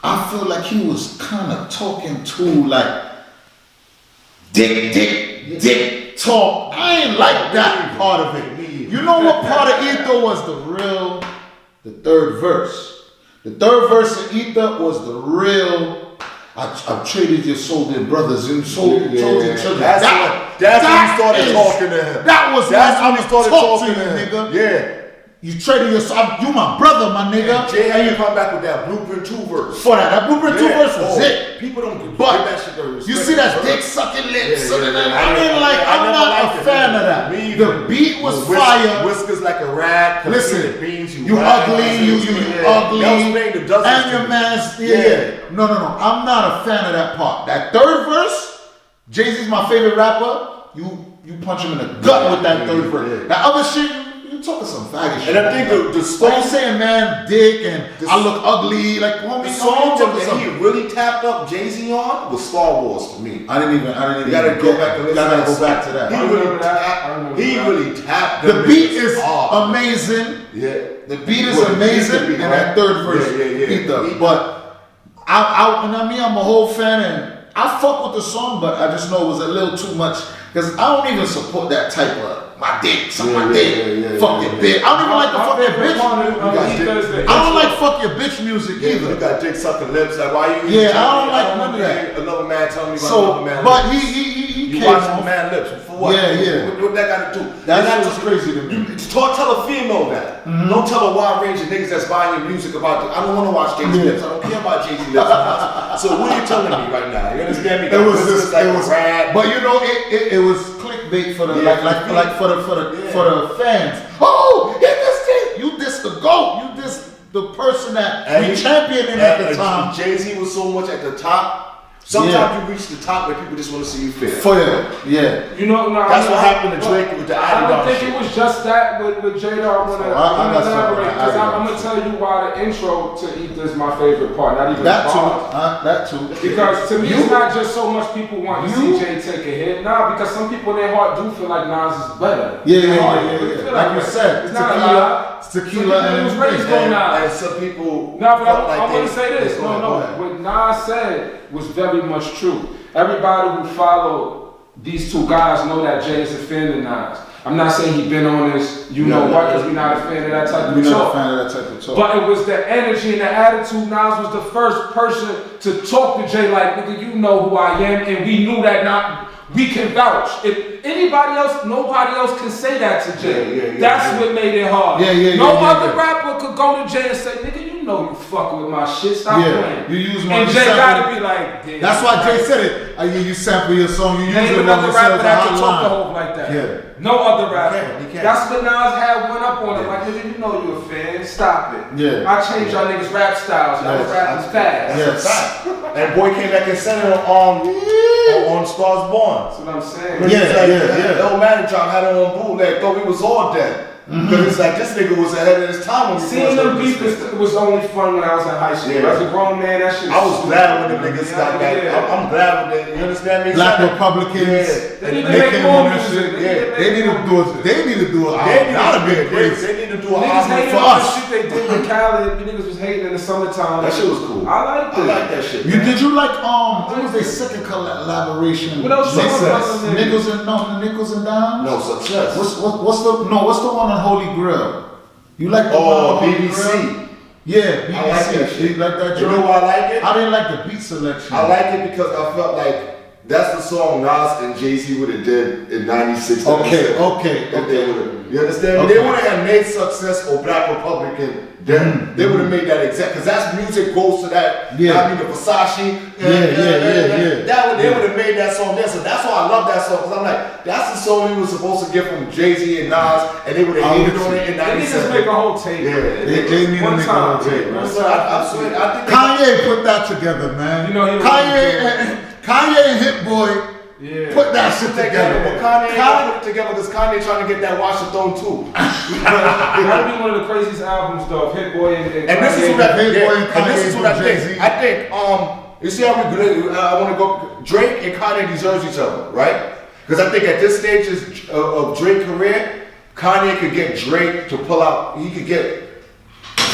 I feel like he was kind of talking too like dick talk. I ain't like that part of it. You know what part of Ether was the third verse. The third verse of Ether was the real. I've traded your soul to brothers and soul to children. That's when you started talking to him. That was when you started talking to him, nigga. Yeah. You traded yourself. You my brother, my nigga. And Jay had to come back with that Blueprint 2 verse. For that Blueprint 2 verse was it. People don't give But that shit the respect. you see that dick sucking lips. Yeah, yeah. I'm not a fan of that. The beat was fire. Whiskers like a rat. Listen, beans, you ugly, you ugly, and your man's No. I'm not a fan of that part. That third verse, Jay-Z's my favorite rapper. You punch him in the gut with that third verse. That other shit. You talking some faggot shit. And I think the song, you saying, man, dick, and I look ugly, like homie. The song that he really tapped up Jay-Z on was Star Wars to me. I didn't even. You gotta go back to listen. Gotta go back to that. He really tapped. The beat is amazing. Yeah, the beat is amazing, and that third verse, But I'm a whole fan, and I fuck with the song, but I just know it was a little too much because I don't even support that type of. My dick, suck my dick, fuck your bitch. I don't even like the fuck your bitch. I don't like fuck your bitch music either. You got dick sucking lips, like why you? Yeah, I don't like none of that. Another man telling me about another man. But he you came watching man lips for what? Yeah. What that got to do? That was crazy to me. Tell a female that. Don't tell a wide range of niggas that's buying your music about. I don't want to watch Jay-Z lips. I don't care about Jay-Z lips. So what are you telling me right now? You understand me? It was just like a rat. But you know, it was clickbait for the for the fans. Oh, hit this thing. You diss the GOAT. You diss the person that we championed at the time. Jay-Z was so much at the top. Sometimes you reach the top where people just want to see you fail. You know, that's what happened to Drake with the I don't think it was just that with Jada. I want to elaborate because I'm gonna tell you why the intro to Ether is my favorite part. Not even that too. Because to me, it's not just so much people want to see Jay take a hit. Nah, because some people in their heart do feel like Nas is better. Yeah. Like you said, it's not a lie. Tequila and raised on Nas. And some people. No, but I want to say this. No. What Nas said was very much true. Everybody who followed these two guys know that Jay is a fan of Nas. I'm not saying he's been on this, because we're not a fan of that type of talk. We're not a fan of that type of talk. But it was the energy and the attitude. Nas was the first person to talk to Jay like, nigga, you know who I am, and we knew that we can vouch. If anybody else, nobody else can say that to Jay. That's what made it hard. No other rapper could go to Jay and say, nigga, you know you fucking with my shit. Stop playing. You use my and Jay gotta be like, damn. That's why Jay said it. You sample your song. You use it another rapper that can talk the whole like that. Yeah. No other rapper. That's what Nas had one up on it. Like, nigga, you know you a fan. Stop it. Yeah. I changed y'all niggas rap styles. Y'all was rapping fast. Yes. And boy came back and said it on Stars Born. That's what I'm saying. Yeah. Illmatic John had it on bootleg. Thought we was all dead. Because it's like this nigga was ahead of his time when seeing them beef was only fun when I was in high school. As a grown man, that shit. I was glad when the niggas got back. I'm glad with that. You understand me? Black Republicans. They need to make more music. They need to do it. They need to do it. That'd be great. They need to do an album for us. Shit they did with Khaled. You niggas was hating in the summertime. That shit was cool. I liked it. I like that shit. Did you like what was their second collaboration? What else? Nickels and Dimes? No, Success. What's the one on Holy Grail? You like the one on BBC? Yeah, BBC. I like that shit. You like that? You know why I like it? I didn't like the beat selection. I like it because I felt like that's the song Nas and Jay-Z would have did in '96. Okay. You understand? Okay. They would have had made Success or Black Republican. Then they would have made that exact because that's music goes to that. Yeah. I mean the Versace. Yeah. They would have made that song there. So that's why I love that song because I'm like that's the song we were supposed to get from Jay-Z and Nas, and they would have hated on it in '97. They need to make a whole tape. Yeah, they need to make a whole tape. I think Kanye put that together, man. You know, Kanye and Hit Boy. Yeah. Put that shit together. But Kanye put it together because Kanye trying to get that Washington too. That'd be one of the craziest albums though. Hit Boy and this is what I think. I think you see how I want to go. Drake and Kanye deserves each other, right? Because I think at this stage of Drake's career, Kanye could get Drake to pull out. He could get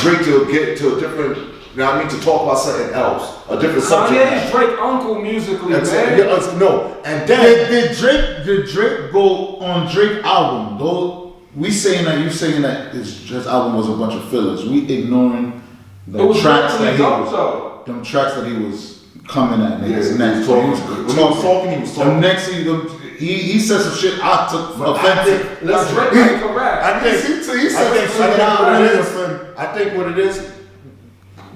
Drake to get to a different. To talk about something else, a different subject. Kanye is Drake uncle musically, man. No, and then did Drake go on Drake album? Though we saying that, you saying that his album was a bunch of fillers. We ignoring the tracks that them tracks that he was coming at niggas next. When he was talking. He said some shit I took offensive. Drake can rap. I think he he said I think what it is,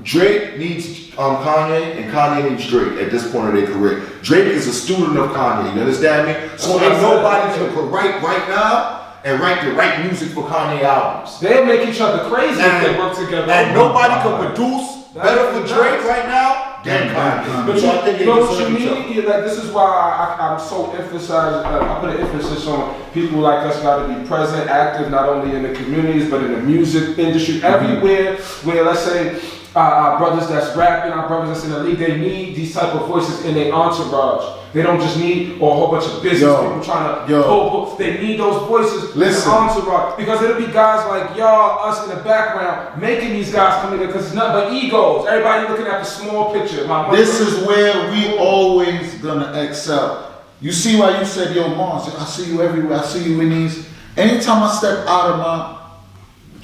Drake needs Kanye, and Kanye needs Drake at this point of their career. Drake is a student of Kanye, you understand me? So ain't nobody can write right now and write the right music for Kanye albums. They make each other crazy if they work together. And nobody can produce better for Drake right now than Kanye. But you know what you need? Yeah, like, this is why I'm so emphasized. I put an emphasis on people like us got to be present, active, not only in the communities but in the music industry, everywhere. Where let's say our brothers that's rapping, our brothers that's in the league, they need these type of voices in their entourage. They don't just need a whole bunch of business people trying to pull. They need those voices in the entourage, because it'll be guys like y'all, us in the background, making these guys come together, because it's nothing but egos. Everybody looking at the small picture. This is where we always gonna excel. You see why you said, yo, Marz, I see you everywhere. I see you in these. Anytime I step out of my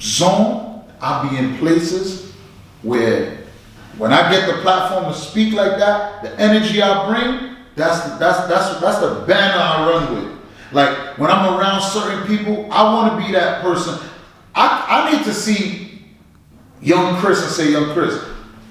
zone, I'll be in places where when I get the platform to speak like that, the energy I bring, that's the banner I run with. Like when I'm around certain people, I want to be that person. I need to see young Chris and say, young Chris,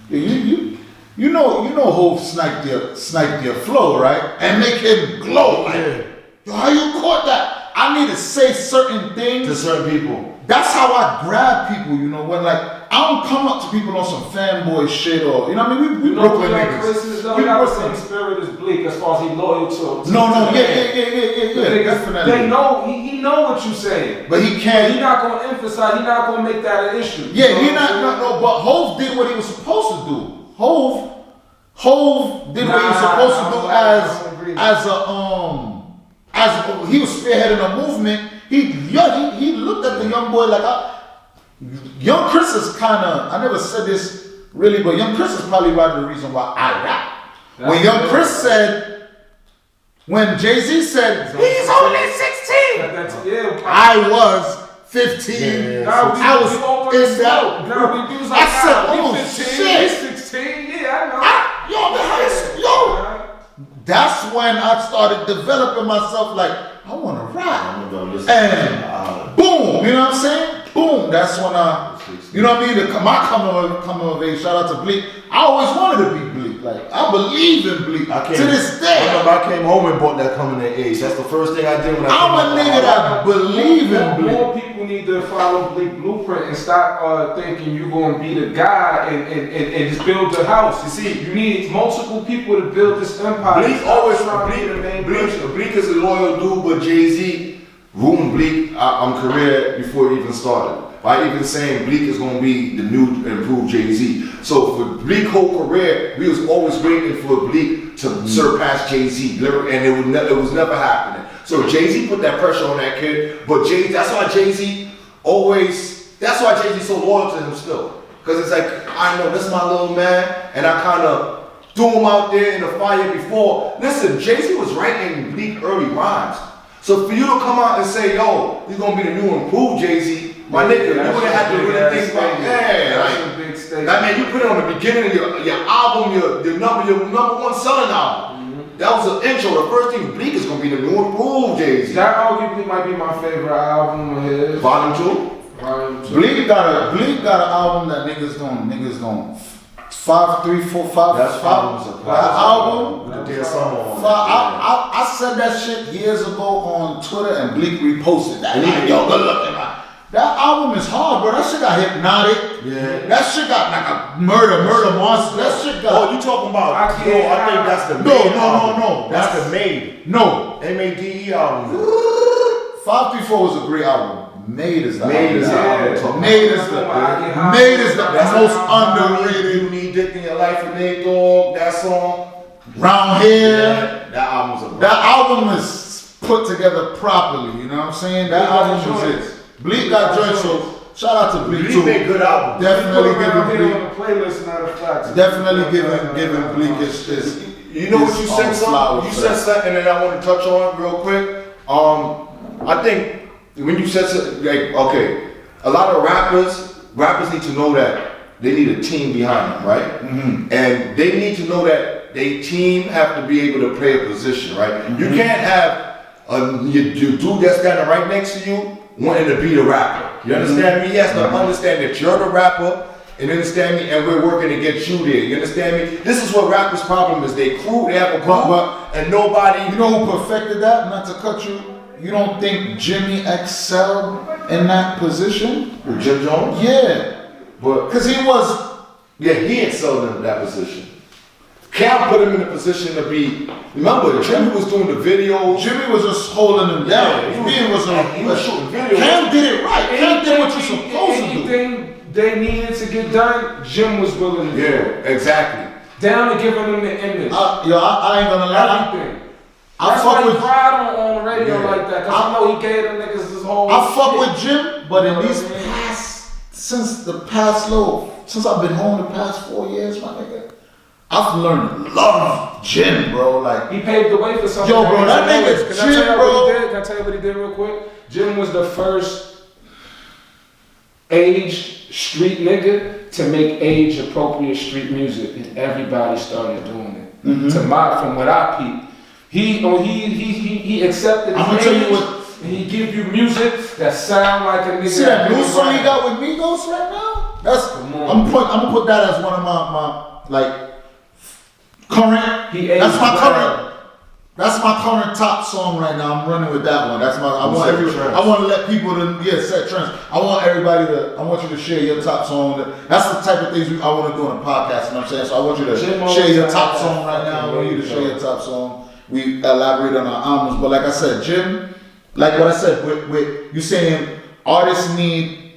you know Hov sniped your flow, right? And make him glow. Like, yo, how you caught that? I need to say certain things to certain people. That's how I grab people, you know, when like, I don't come up to people on some fanboy shit or, you know what I mean? We Brooklyn niggas. We got the same spirit as Bleak as far as he loyal to No, yeah, definitely. They know, he know what you saying. But he can't. He's not going to emphasize, he's not going to make that an issue. Yeah, but Hov did what he was supposed to do. Hov did what he was supposed to do as he was spearheading a movement. He looked at the young boy like, young Chris is kind of, I never said this really, but young Chris is probably part of the reason why I rap. When young Chris said, when Jay-Z said, he's only 16, I was 15. I was in that. I said, oh shit. He's 16, yeah, I know. That's when I started developing myself like, I want to rap. And boom, you know what I'm saying? Boom, that's when you know what I mean? My coming of age, shout out to Bleak. I always wanted to be Bleak. Like, I believe in Bleak to this day. I remember I came home and bought that coming of age. That's the first thing I did when I'm a nigga that believe in Bleak. More people need to follow Bleak blueprint and stop thinking you're going to be the guy and just build the house. You see, you need multiple people to build this empire. Bleak always trying to be the main person. Bleak is a loyal dude, but Jay-Z ruined Bleak career before it even started. By even saying Bleak is going to be the new improved Jay-Z. So for Bleak's whole career, we was always waiting for Bleak to surpass Jay-Z, and it was never happening. So Jay-Z put that pressure on that kid, but that's why Jay-Z so loyal to him still. Because it's like, I know this is my little man, and I kind of threw him out there in the fire before. Listen, Jay-Z was writing Bleak early rhymes. So for you to come out and say, yo, he's going to be the new improved Jay-Z, my nigga, you would have had to really think about that, man, you put it on the beginning of your album, your number one selling album. That was an intro. The first thing Bleak is gonna be the new improved Jay-Z. That arguably might be my favorite album of his. Volume 2. Bleak got an album that niggas gon' 5, 3, 4, 5. That's album. I said that shit years ago on Twitter and Bleak reposted that. Yo, good looking. That album is hard, bro. That shit got Hypnotic. Yeah. That shit got like a murder monster. That shit got. Oh, you talking about? I think that's the No. That's the Made. No. MADE album. 534 was a great album. Made is the Made is the most underrated. You Need Dick in Your Life with Nate Dogg. That song. Round Here. Yeah, that album is put together properly. You know what I'm saying? That album was it. Bleak got joints, so shout out to Bleak too. Made good album. Definitely giving Bleak. On the playlist, matter of fact. Definitely giving Bleak his. You know what you said something? You said something that I want to touch on real quick. I think when you said something, like, okay, a lot of rappers need to know that they need a team behind them, right? Mm-hmm. And they need to know that they team have to be able to play a position, right? Mm-hmm. You can't have your dude that's standing right next to you wanting to be the rapper. You understand me? He has to understand that you're the rapper. And understand me, and we're working to get you there. You understand me? This is what rappers' problem is. They have a crew, and nobody. You know who perfected that? Not to cut you. You don't think Jimmy excelled in that position? Jim Jones? Yeah. But because he excelled in that position. Cam put him in a position to be. Remember, Jimmy was doing the videos. Jimmy was just holding him down. He was shooting videos. Cam did it right. Cam did what you're supposed to do. Anything they needed to get done, Jim was willing to do. Yeah, exactly. Down to giving them the image. I ain't gonna lie. Everything. I fuck with cried on the radio like that. Cause I know he gave them niggas his whole. I fuck with Jim, but in these since I've been home the past 4 years, my nigga, I've learned to love Jim, bro. Like he paved the way for something. Yo, bro, that nigga Jim, bro. Can I tell you what he did real quick? Jim was the first age street nigga to make age appropriate street music, and everybody started doing it. From what I peeped, he accepted his age, and he give you music that sound like a nigga. See that new song he got with Migos right now? I'm gonna put that as one of my like current. That's my current top song right now. I'm running with that one. I want to let people set trends. I want you to share your top song. That's the type of things I want to do on a podcast, you know what I'm saying? So I want you to share your top song right now. I want you to share your top song. We elaborate on our albums. But like I said, Jim, like what I said, with you saying artists need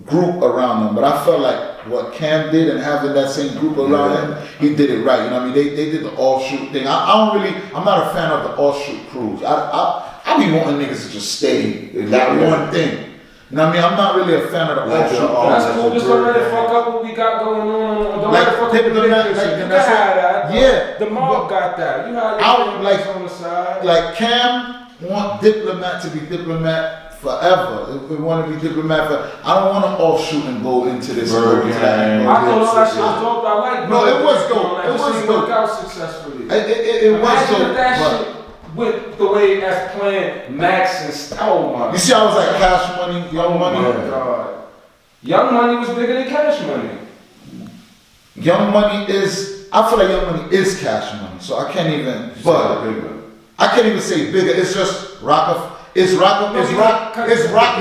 group around them, but I felt like what Cam did and having that same group around him, he did it right. You know what I mean? They did the offshoot thing. I'm not a fan of the offshoot crews. I be wanting niggas to just stay in that one thing. You know what I mean? I'm not really a fan of the offshoot. That's cool. Just don't let it fuck up what we got going on. Don't let it fuck up the big picture. You can have that. Yeah. The mob got that. You have your on the side. Like Cam want Diplomat to be Diplomat forever. If we want to be Diplomat I don't want to offshoot and go into this. I thought all that shit was dope. I like. No, it was dope. It was dope. Work out successfully. It was dope. That shit with the way that's playing Max and Stone. You see, I was like Cash Money, Young Money. Oh my God. Young Money was bigger than Cash Money. Young Money is. I feel like Young Money is Cash Money, so I can't even. I can't even say bigger. It's just Rock. It's Rock Nation Rockefeller. It's Rock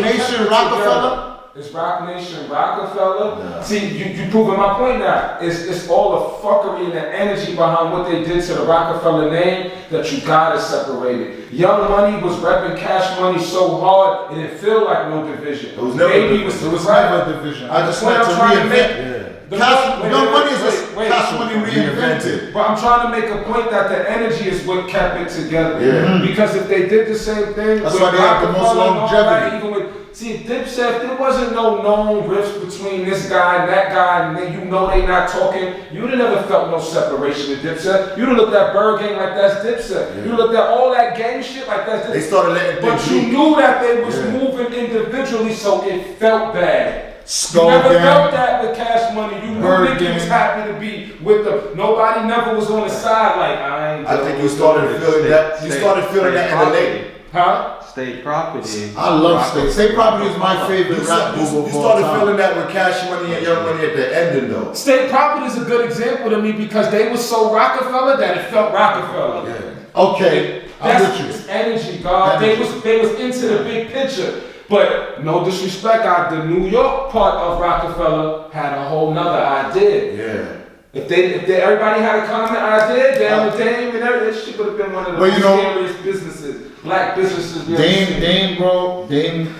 Nation Rockefeller. Yeah. See, you proving my point now. It's all the fuckery and the energy behind what they did to the Rockefeller name that you gotta separate it. Young Money was repping Cash Money so hard it didn't feel like no division. It was never a division. I just wanted to reinvent. Young Money is just Cash Money reinvented. But I'm trying to make a point that the energy is what kept it together. Yeah. Because if they did the same thing, that's why they have the most longevity. See, Dipset, there wasn't no known rifts between this guy and that guy, and then you know they not talking. You'd have never felt no separation in Dipset. You'd have looked at Bird Gang like that's Dipset. You'd have looked at all that gang shit like that's Dipset. They started letting But you knew that they was moving individually, so it felt bad. You never felt that with Cash Money. You knew niggas was happy to be with them. Nobody never was on the side like, I think you started feeling that. You started feeling that in the late. Huh? State Property. I love State. State Property is my favorite rap move of all time. You started feeling that with Cash Money and Young Money at the ending though. State Property is a good example to me because they were so Rockefeller that it felt Rockefeller. Yeah. Okay, I'm with you. It's energy, God. They was into the big picture. But no disrespect, the New York part of Rockefeller had a whole nother idea. Yeah. If everybody had a common idea, down the Dame and everything, that shit would have been one of the scariest businesses. Black businesses. Dame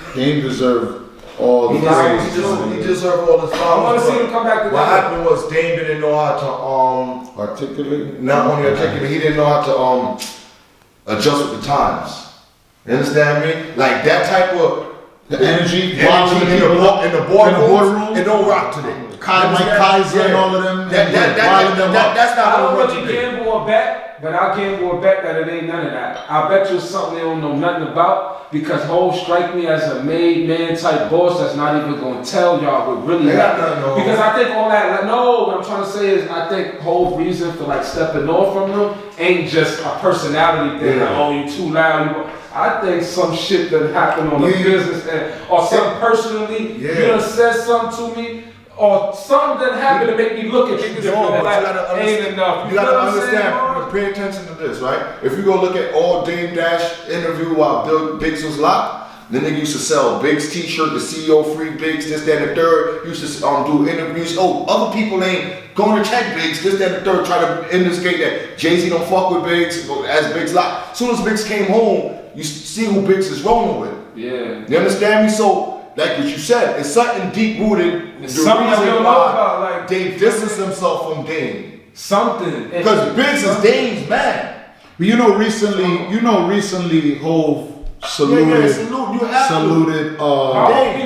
deserved all the praise. He deserved all the flowers. I want to see him come back to what happened was Dame didn't know how to articulate. Not only articulate, he didn't know how to adjust with the times. You understand me? Like that type of energy in the boardroom, it don't rock today. Mike Kaiser and all of them. That's not. I don't really gamble a bet, but I'll gamble a bet that it ain't none of that. I bet you it's something they don't know nothing about because Hov strike me as a made man type boss that's not even going to tell y'all what really happened. Because I think all that. What I'm trying to say is I think Hov's reason for like stepping off from them ain't just a personality thing. Like, oh, you too loud. I think some shit that happened on the business end, or some personally, you done said something to me, or something that happened to make me look at you different. Like, ain't enough. You gotta understand, pay attention to this, right? If you go look at all Dame Dash interview while Bill Biggs was locked, then they used to sell Biggs t-shirt, the CEO free Biggs, this, that, and the third. Used to do interviews. Oh, other people ain't going to check Biggs, this, that, and the third. Try to indicate that Jay-Z don't fuck with Biggs as Biggs locked. As soon as Biggs came home, you see who Biggs is rolling with. Yeah. You understand me? So, like what you said, it's something deep rooted. It's something we don't know about. Like Dame distances himself from Dame. Something. Because Biggs is Dame's man. But recently, Hov saluted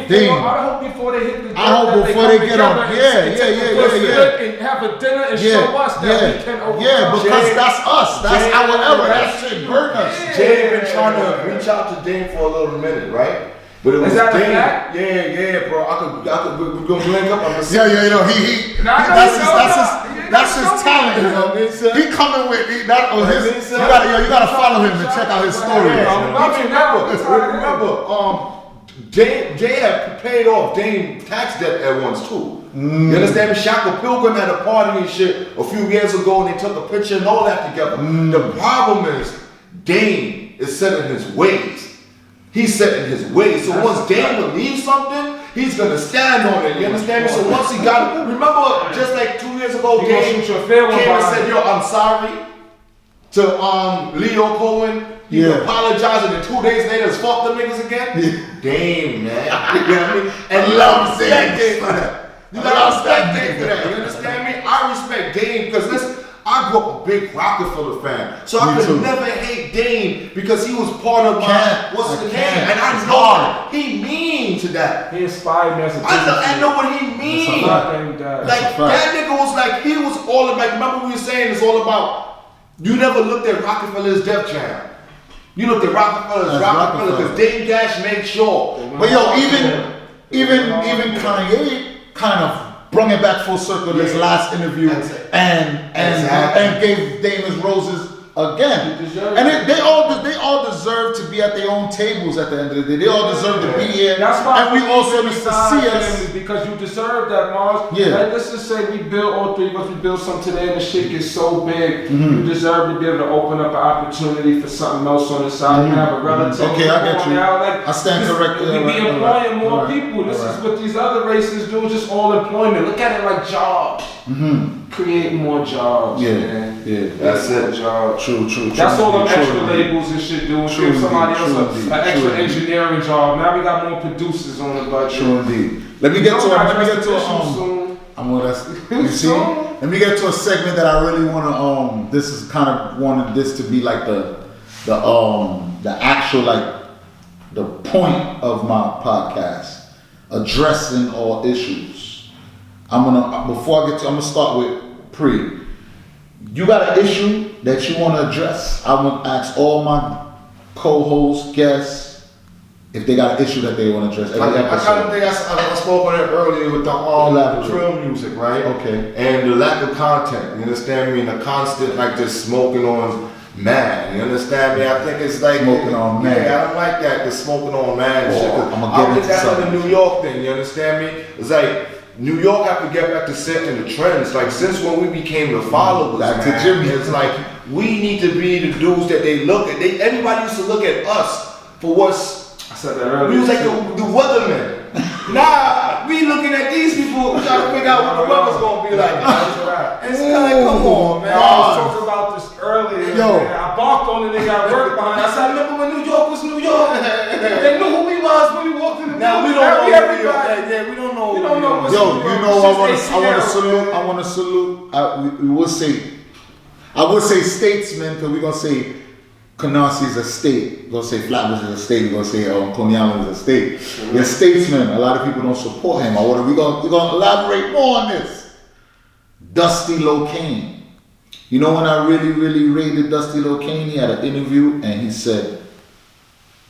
Dame. I hope before they hit the before they get on. And have a dinner and show us that we can overcome. Yeah, because that's us. That's our era. That shit hurt us. Jay been trying to reach out to Dame for a little minute, right? But it was that Dame. a fact? Yeah, bro. We're gonna link up. That's his talent, you know. He coming with you gotta follow him and check out his story. Remember, Jay had paid off Dame tax debt at once too. You understand me? Shaka Pilgrim had a party and shit a few years ago, and they took a picture and all that together. The problem is Dame is set in his ways. He's set in his ways. So once Dame believes something, he's gonna stand on it. You understand me? So once he got it, remember, just like 2 years ago, Dame came and said, "Yo, I'm sorry," to Leo Cohen. He apologized, and then 2 days later, it's fuck them niggas again. Dame, man. You know what I mean? And love Dame for that. You gotta respect Dame for that. You understand me? I respect Dame because listen, I grew up a big Rockefeller fan, so I could never hate Dame because he was part of my what's the name, and I know what he means to that. He inspired me as a I know what he means. Like that nigga was like he was all about. Remember we were saying it's all about. You never looked at Rockefeller's Def Jam. You looked at Rockefeller because Dame Dash made sure. But yo, even Kanye kind of brought it back full circle this last interview and gave Dame his roses again. And they all deserve to be at their own tables at the end of the day. They all deserve to be here. That's why and we also need to see us. Because you deserve that, Marz. Yeah. Like, let's just say we build, all three of us, we build something today and the shit gets so big. You deserve to be able to open up an opportunity for something else on the side. You have a relative. Okay, I get you. I stand corrected. We be employing more people. This is what these other races do, just all employment. Look at it like jobs. Create more jobs. Man. That's it. Jobs. True. That's all them extra labels and shit do. Give somebody else an extra engineering job. Now we got more producers on the budget. True indeed. Let me get to a segment that I really want to this is kind of wanted this to be like the actual like the point of my podcast, addressing all issues. I'm gonna start with Pree. You got an issue that you want to address? I want to ask all my co-hosts, guests, if they got an issue that they want to address. I kind of think I spoke on it earlier with the drill music, right? Okay. And the lack of content. You understand me? And the constant like just smoking on man. You understand me? I think it's like smoking on man. Yeah, I don't like that. The smoking on man shit. I think that's like a New York thing. You understand me? It's like New York have to get back to setting the trends. Like since when we became the followers, back man, to Jimmy. it's like we need to be the dudes that they look at. Everybody used to look at us for what's. I said that earlier. We was like the weathermen. Nah, we looking at these people trying to figure out what the weather's gonna be like. It's like, come on, man. I was talking about this earlier. Yo. Man. I barked on it. They got work behind. I said, I remember when New York was New York. They knew who we was when we walked in the building. Now we don't know everybody. Yeah, we don't know. We don't know. Yo, you know, I want to salute. I would say statesman, because we're gonna say Canarsie is a state. We're gonna say Flatbush is a state. We're gonna say Coney Island is a state. You're a statesman. A lot of people don't support him. We're gonna elaborate more on this. Dusty Locane. You know when I really rated Dusty Locane, he had an interview and he said,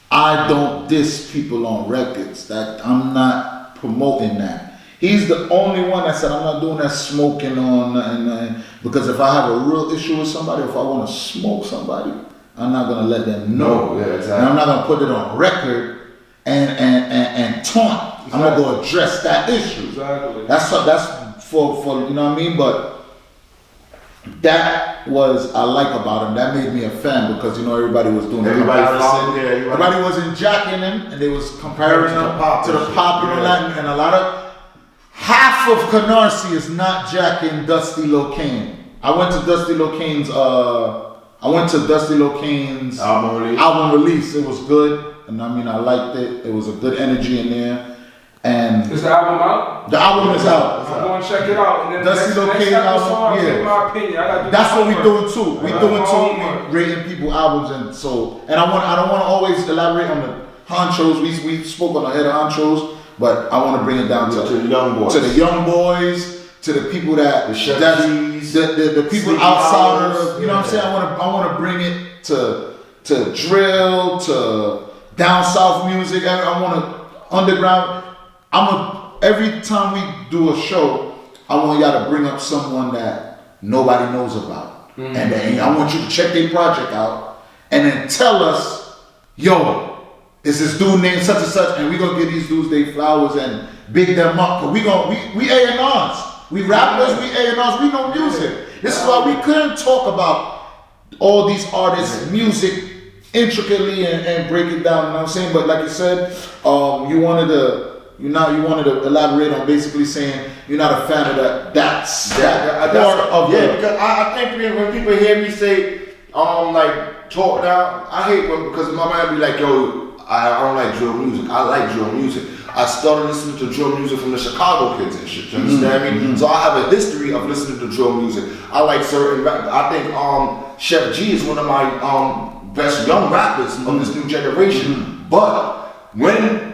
I don't diss people on records. That I'm not promoting that. He's the only one that said I'm not doing that smoking on nothing. Because if I have a real issue with somebody, if I want to smoke somebody, I'm not gonna let them know. Yeah, exactly. And I'm not gonna put it on record and taunt. Exactly. I'm gonna go address that issue. Exactly. That's for you know what I mean. But that was I like about him. That made me a fan because you know everybody was doing everybody wasn't jacking him and they was comparing him to the popular Latin and a lot of half of Canarsie is not jacking Dusty Locane. I went to Dusty Locane's album release. It was good, and I mean I liked it. It was a good energy in there. And is the album out? The album is out. I'm going to check it out. And then Dusty Locane album, I'll give my opinion. That's what we're doing too. We're doing too. We rating people albums and so. And I don't want to always elaborate on the honchos. We spoke on the head of honchos, but I want to bring it down to the young boys. To the young boys, to the people that the people outside of, you know what I'm saying? I want to bring it to drill, to down south music. I want to underground. Every time we do a show, I want y'all to bring up someone that nobody knows about. Mm-hmm. And then I want you to check their project out and then tell us, yo, is this dude named such and such, and we gonna give these dudes their flowers and big them up. Cause we A&Rs. We rappers, we A&Rs, we know music. This is why we couldn't talk about all these artists' music intricately and break it down, you know what I'm saying? But like you said, you wanted to elaborate on basically saying you're not a fan of that. That's because I think when people hear me say like talk down, I hate because my mind be like, yo, I don't like drill music. I like drill music. I started listening to drill music from the Chicago kids and shit. You understand me? So I have a history of listening to drill music. I like certain rap. I think Chef G is one of my best young rappers of this new generation. But when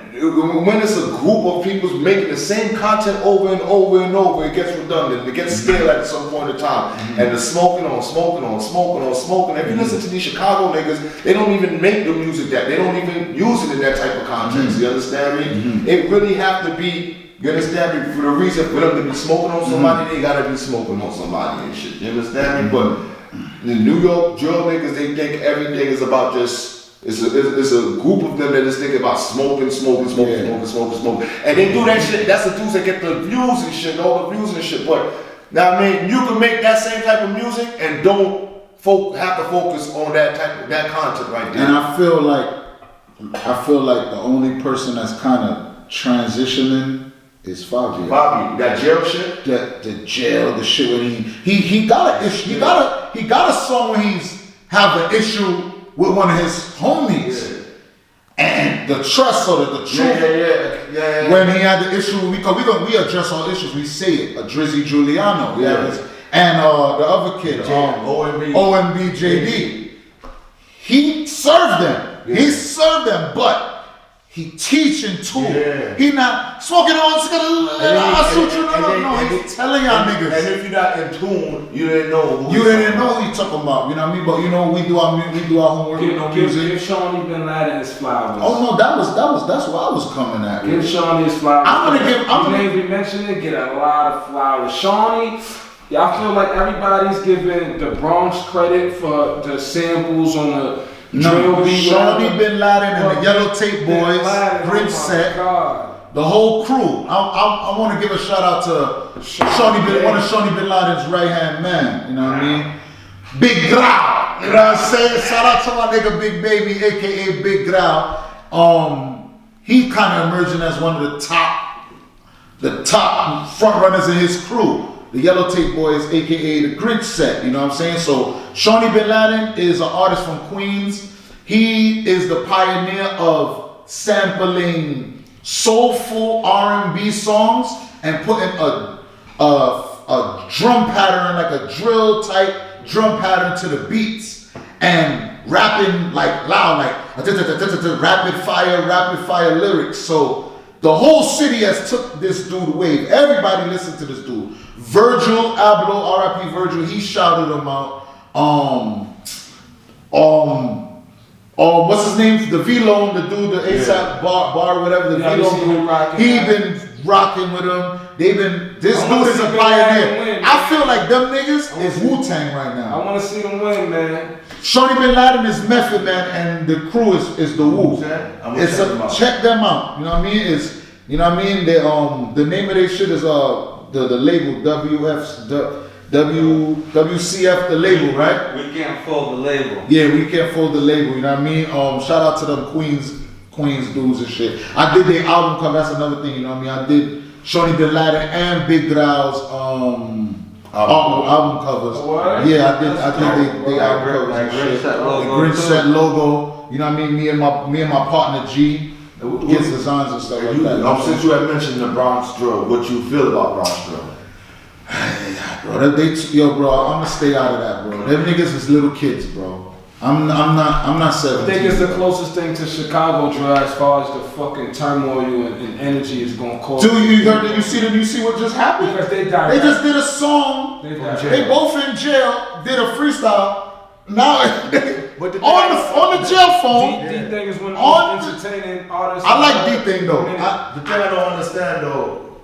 it's a group of people making the same content over and over and over, it gets redundant. It gets stale at some point in time. And the smoking on. If you listen to these Chicago niggas, they don't even make the music that. They don't even use it in that type of context. You understand me? It really have to be, you understand me, for the reason for them to be smoking on somebody, they gotta be smoking on somebody and shit. You understand me? But the New York drill niggas, they think everything is about just It's a group of them that is thinking about smoking. And they do that shit. That's the dudes that get the views and shit, all the views and shit. But now I mean, you can make that same type of music and don't have to focus on that content right there. And I feel like the only person that's kind of transitioning is Fabio. That jail shit? The jail, the shit where he got an issue. He got a song where he's have an issue with one of his homies. Yeah. And the trust or the truth. Yeah. When he had the issue, we address all issues. We say it. A Drizzy Giuliano. And the other kid, OMB JD. He served them. Yeah. He served them, but he teaching too. Yeah. He not smoking on. I'll shoot you. No. He's telling y'all niggas. And if you're not in tune, you didn't know. Who he talking about. You know what I mean? But you know, we do our homework. Give Shawnee Bin Laden his flowers. Oh no, that's what I was coming at. Give Shawnee his flowers. I'm gonna be mentioning. Get a lot of flowers. Shawnee. Yeah, I feel like everybody's giving the Bronx credit for the samples on the. Shawnee Bin Laden and the Yellow Tape Boys, Grinch Set, the whole crew. I want to give a shout out to one of Shawnee Bin Laden's right hand man. You know what I mean? Big Grau. You know what I'm saying? Shout out to my nigga Big Baby, aka Big Grau. He kind of emerging as one of the top front runners in his crew. The Yellow Tape Boys, aka the Grinch Set, you know what I'm saying? So Shawnee Bin Laden is an artist from Queens. He is the pioneer of sampling soulful R&B songs and putting a drum pattern, like a drill type drum pattern to the beats and rapping like loud, like rapid fire lyrics. So the whole city has took this dude wave. Everybody listened to this dude. Virgil Abloh, R.I.P. Virgil, he shouted him out. What's his name? The V-Lone, the dude, the ASAP bar, whatever, the V-Lone dude. He been rocking with them. This I wanna dude is see a Bin pioneer. Laden win, I man. feel like them niggas is Wu-Tang right I now. want to see them win, man. Shorty Bin Laden is Method Man, and the crew is the Wu. Check them out. You know what I mean? You know what I mean? The name of their shit is the label WCF, the label, right? We can't fold the label. Yeah, we can't fold the label. You know what I mean? Shout out to them Queens dudes and shit. I did their album cover. That's another thing. You know what I mean? I did Shorty Bin Laden and Big Grau's album covers. What? Yeah, I did they album covers and shit. The Grinch Set logo. You know what I mean? Me and my partner G gets designs and stuff like that. Since you had mentioned the Bronx Drill, what you feel about Bronx Drill? Bro, bro, I'm gonna stay out of that, bro. Them niggas is little kids, bro. I'm not 17. I think it's the closest thing to Chicago drill as far as the fucking turmoil and energy is gonna cause. Dude, you see what just happened? Because they just did a song. They both in jail. Did a freestyle. Now on the jail phone. D-Thing is one of the most entertaining artists. I like D-Thing though. The thing I don't understand though,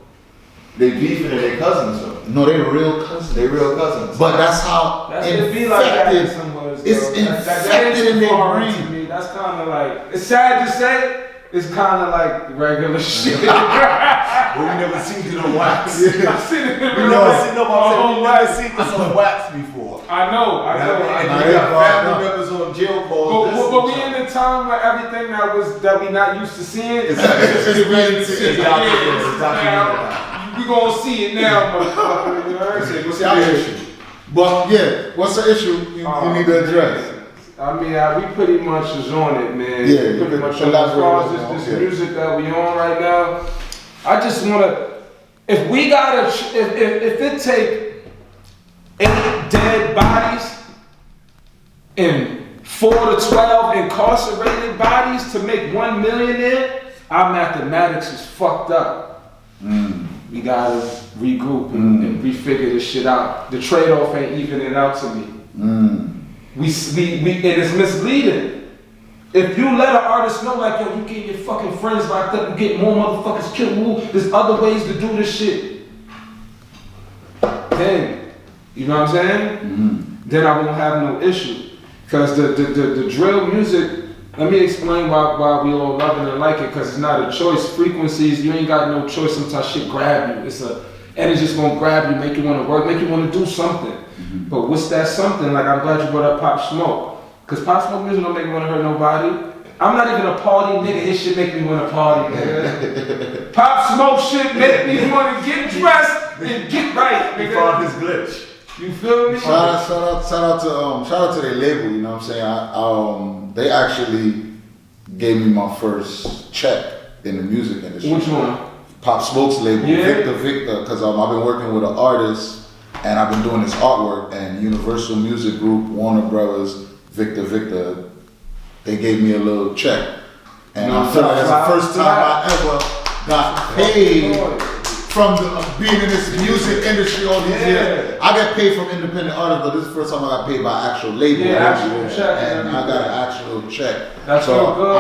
they beefing and they cousins though. No, they real cousins. They real cousins. But that's how it be like that in some hoods, it's infected in their brain. That's kind of like, it's sad to say, it's kind of like regular shit. But we never seen it on wax. I seen it in We never seen this on wax before. I know. And we got family members on jail calls. But we in a time where everything that we not used to seeing is we gonna see it now, motherfucker. You know what I'm saying? What's the issue? But yeah, what's the issue you need to address? I mean, we pretty much is on it, man. Yeah, pretty much on as far as this music that we on right now. I just wanna, if we gotta, if it take 8 dead bodies and 4 to 12 incarcerated bodies to make 1 millionaire, our mathematics is fucked up. We gotta regroup and refigure this shit out. The trade-off ain't evening out to me. We and it's misleading. If you let an artist know, like, yo, you get your fucking friends locked up, you get more motherfuckers killed, there's other ways to do this shit. Then, you know what I'm saying? Then I won't have no issue. Because the drill music, let me explain why we all love it and like it, because it's not a choice. Frequencies, you ain't got no choice. Sometimes shit grab you. And it's just gonna grab you, make you wanna work, make you wanna do something. But what's that something? Like, I'm glad you brought up Pop Smoke. Because Pop Smoke music don't make me wanna hurt nobody. I'm not even a party nigga, his shit make me wanna party, nigga. Pop Smoke shit make me wanna get dressed and get right, nigga. He found his glitch. You feel me? Shout out to their label. You know what I'm saying? They actually gave me my first check in the music industry. Which one? Pop Smoke's label, Yeah. Victor, because I've been working with an artist and I've been doing this artwork, and Universal Music Group, Warner Brothers, Victor, they gave me a little check. And I feel like that's the first time I ever got paid from being in this music industry all these years. I got paid from independent artists, but this is the first time I got paid by actual label. Actual check. And I got an actual check. That's so good.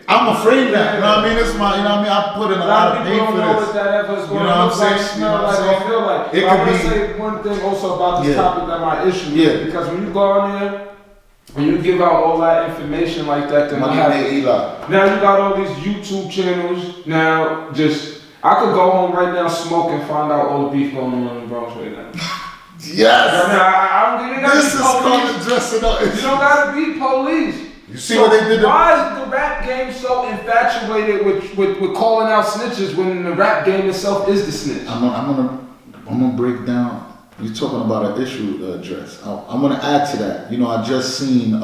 I'm a frame that. You know what I mean? It's my, you know what I mean? I put in a lot of pain for this. What that ever is going You know what I'm saying? smell like, or feel like. It I could want to be- say one thing also about this topic that my issue Yeah. is, because when you go on there, when you give out all that information like that, then Money Eli. now you got all these YouTube channels. Now, I could go home right now, smoke, and find out all the beef going on in the Bronx right now. Yes! I don't think you gotta This be is called police. dressing up. You don't gotta be police. You see what they did? Why is the rap game so infatuated with calling out snitches when the rap game itself is the snitch? I'm gonna break down. You're talking about an issue address. I'm gonna add to that. You know, I just seen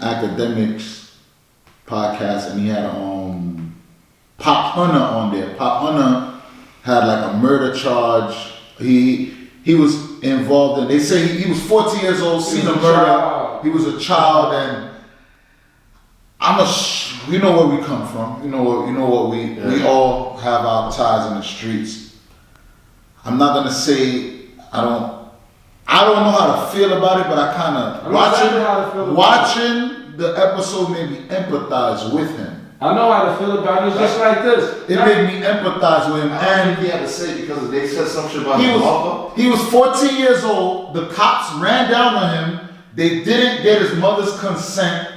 Academics podcast, and he had Pop Hunter on there. Pop Hunter had like a murder charge. He was involved in. They say he was 14 years old, seen a murder. He was a child, and you know where we come from. You know what we all have our ties in the streets. I'm not gonna say I don't know how to feel about it, but I kind of watching the episode made me empathize with him. I know how to feel about it. It's just like this. It made me empathize with him. And he had to say it because they said some shit about he was 14 years old. The cops ran down on him. They didn't get his mother's consent.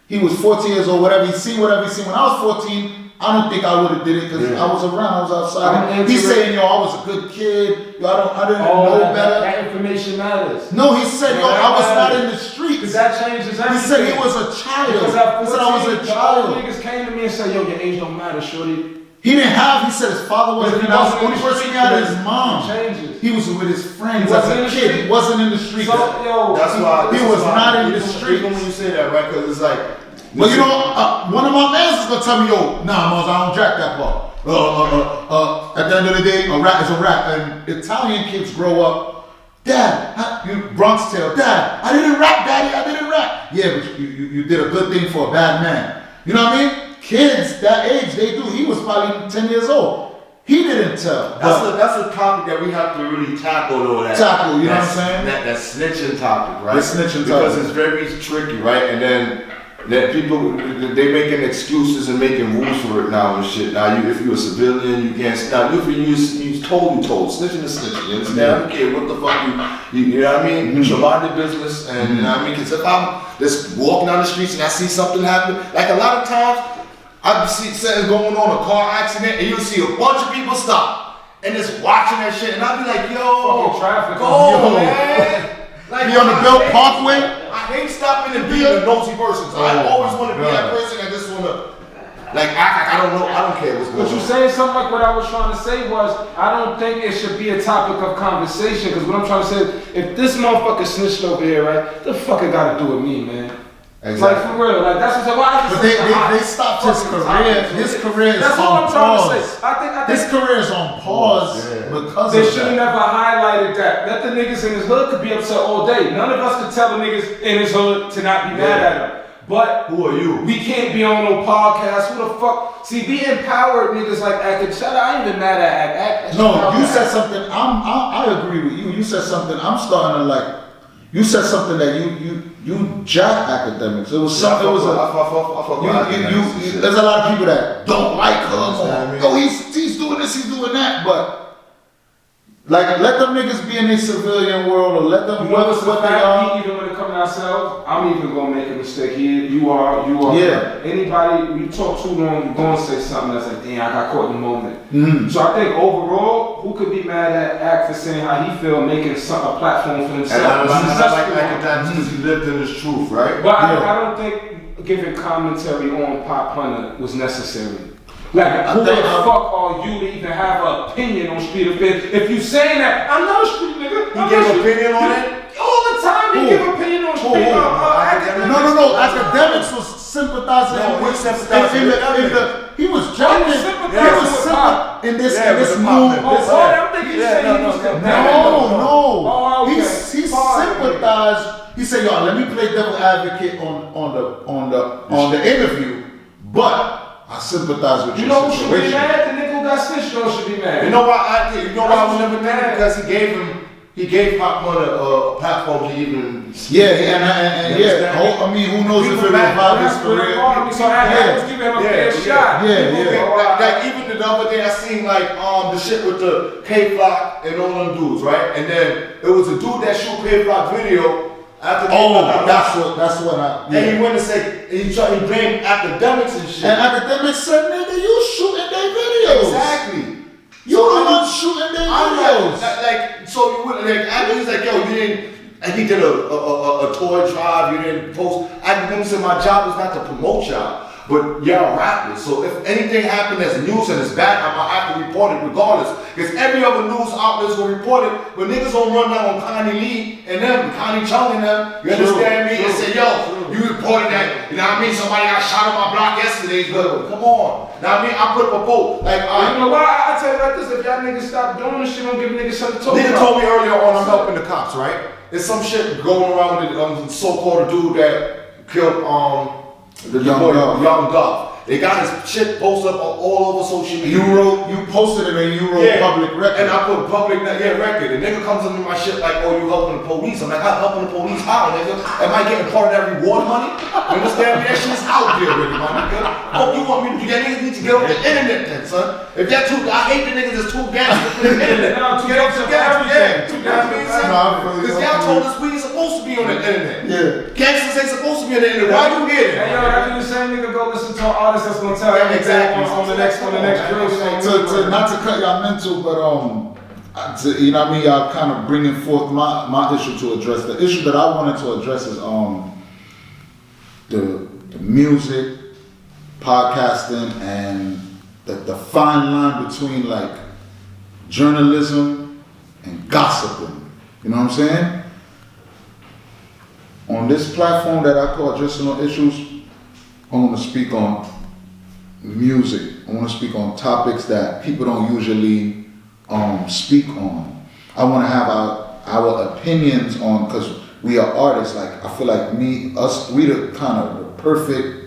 He was 14 years old. Whatever he seen. When I was 14, I don't think I would have did it because I was around. I was outside. He's saying, yo, I was a good kid. Yo, I didn't know better. That information matters. No, he said, yo, I was not in the streets. Because that changes everything. He said he was a child. Because at 14, he said I was a child. Niggas came to me and said, yo, your age don't matter, shorty. He didn't have, he said his father wasn't. That was the only person he had his mom. Changes. He was with his friends as a kid. He wasn't in the streets. So, yo, that's why he was not in the streets. Even when you say that, right? Because it's like. But you know, one of my mans is gonna tell me, yo, nah, Marz, I don't jack that part. At the end of the day, a rat is a rat. And Italian kids grow up, Dad, you Bronx tale, Dad, I didn't rap, Daddy, I didn't rap. Yeah, but you did a good thing for a bad man. You know what I mean? Kids that age, they do. He was probably 10 years old. He didn't tell. That's a topic that we have to really tackle, though. You know what I'm saying? That snitching topic, right? The snitching topic. Because it's very tricky, right? And then that people, they making excuses and making rules for it now and shit. Now, if you're a civilian, you can't. Now, if you told. Snitching is snitching. You understand? I don't care what the fuck you know what I mean? You should mind your business. And you know what I mean? Because if I'm just walking down the streets and I see something happen, like a lot of times, I see something going on, a car accident, and you'll see a bunch of people stop and just watching that shit. And I'll be like, yo, fucking traffic. go, man. Like, be on the Belt Parkway. I hate stopping and being a nosy person. So I always want to be that person that just want to, like, act like I don't know, I don't care what's going on. But you saying something like what I was trying to say was, I don't think it should be a topic of conversation, because what I'm trying to say is, if this motherfucker snitched over here, right, the fuck it got to do with me, man. Exactly. Like, for real, like, that's what I'm saying. But they stopped his career. His career is that's on all I'm trying to pause. say. I think His career is on pause because they of should have that. never highlighted that. Let the niggas in his hood could be upset all day. None of us could tell the niggas in his hood to not be mad at him. But who are you? We can't be on no podcast. Who the fuck? See, be empowered niggas like Act. Shut up, I ain't even mad at Act. No, you said something. I agree with you. You said something. I'm starting to like. You said something that you jack academics. It was something. It was there's a lot of people that don't like him. Oh, he's doing this, he's doing that. But like, let them niggas be in their civilian world, or let them what they are. Even when it comes to ourselves, I'm even gonna make a mistake here. You are. Yeah. Anybody we talk too long, you're gonna say something that's like, damn, I got caught in the moment. So I think overall, who could be mad at Act for saying how he feel, making a platform for himself? And I like that because he lived in his truth, right? But I don't think giving commentary on Pop Hunter was necessary. Like, who the fuck are you to even have an opinion on Street Affairs? If you saying that, I'm not a street nigga. He gave an opinion on it? All the time he give opinion on street academics. No. Academics was sympathizing. He was joking. He was sympathizing in this move. I'm thinking you said he was No. He sympathized. He said, yo, let me play devil advocate on the interview, but I sympathize with you. You know who should be mad? The nigga who got snitched on should be mad. You know why I was never mad? Because he gave Pop Hunter a platform to even speak. I mean, who knows if it revived his career? So I was giving him a fair shot. Like, even the other day I seen like the shit with the K-Flock and all them dudes, right? And then it was a dude that shoot K-Flock video. After that's what I. Yeah. And he went to say he blamed academics and shit. And academics said, nigga, you shooting their videos. Exactly. You the one shooting their videos. So you would after he's like, yo, you didn't. And he did a toy drive. You didn't post. I said my job is not to promote y'all. But y'all rappers, so if anything happened that's news and it's bad, I'm gonna have to report it regardless. Because every other news outlet's gonna report it, but niggas don't run down on Connie Lee and them, Connie Chung and them, you understand me? And say, yo, you reported that, you know what I mean? Somebody got shot on my block yesterday, but come on. You know what I mean? I put up a vote. Like, you know why? I tell you like this, if y'all niggas stop doing this shit, don't give niggas something to talk about. Nigga told me earlier on I'm helping the cops, right? There's some shit going around with the so-called dude that killed the young Duff. They got his shit posted up all over social media. You posted it and you wrote public record. And I put public record. The nigga comes into my shit like, oh, you helping the police. I'm like, I'm helping the police how, nigga? Am I getting part of that reward money? You understand me? That shit's out there already, my nigga. Oh, you want me to do that? Niggas need to get on the internet then, son. If that too, I hate the niggas that's too gangster for the internet. Get up together, you know what I mean? Because y'all told us we ain't supposed to be on the internet. Yeah. Gangsters ain't supposed to be on the internet. Why you here? Hey, yo, that be the same nigga go listen to an artist that's gonna tell you exactly on the next drill song. Not to cut y'all mental, but you know what I mean, y'all kind of bringing forth my issue to address. The issue that I wanted to address is the music, podcasting, and the fine line between like journalism and gossiping. You know what I'm saying? On this platform that I call Addressing No Issues, I want to speak on music. I want to speak on topics that people don't usually speak on. I want to have our opinions on, because we are artists. Like, I feel like we the kind of the perfect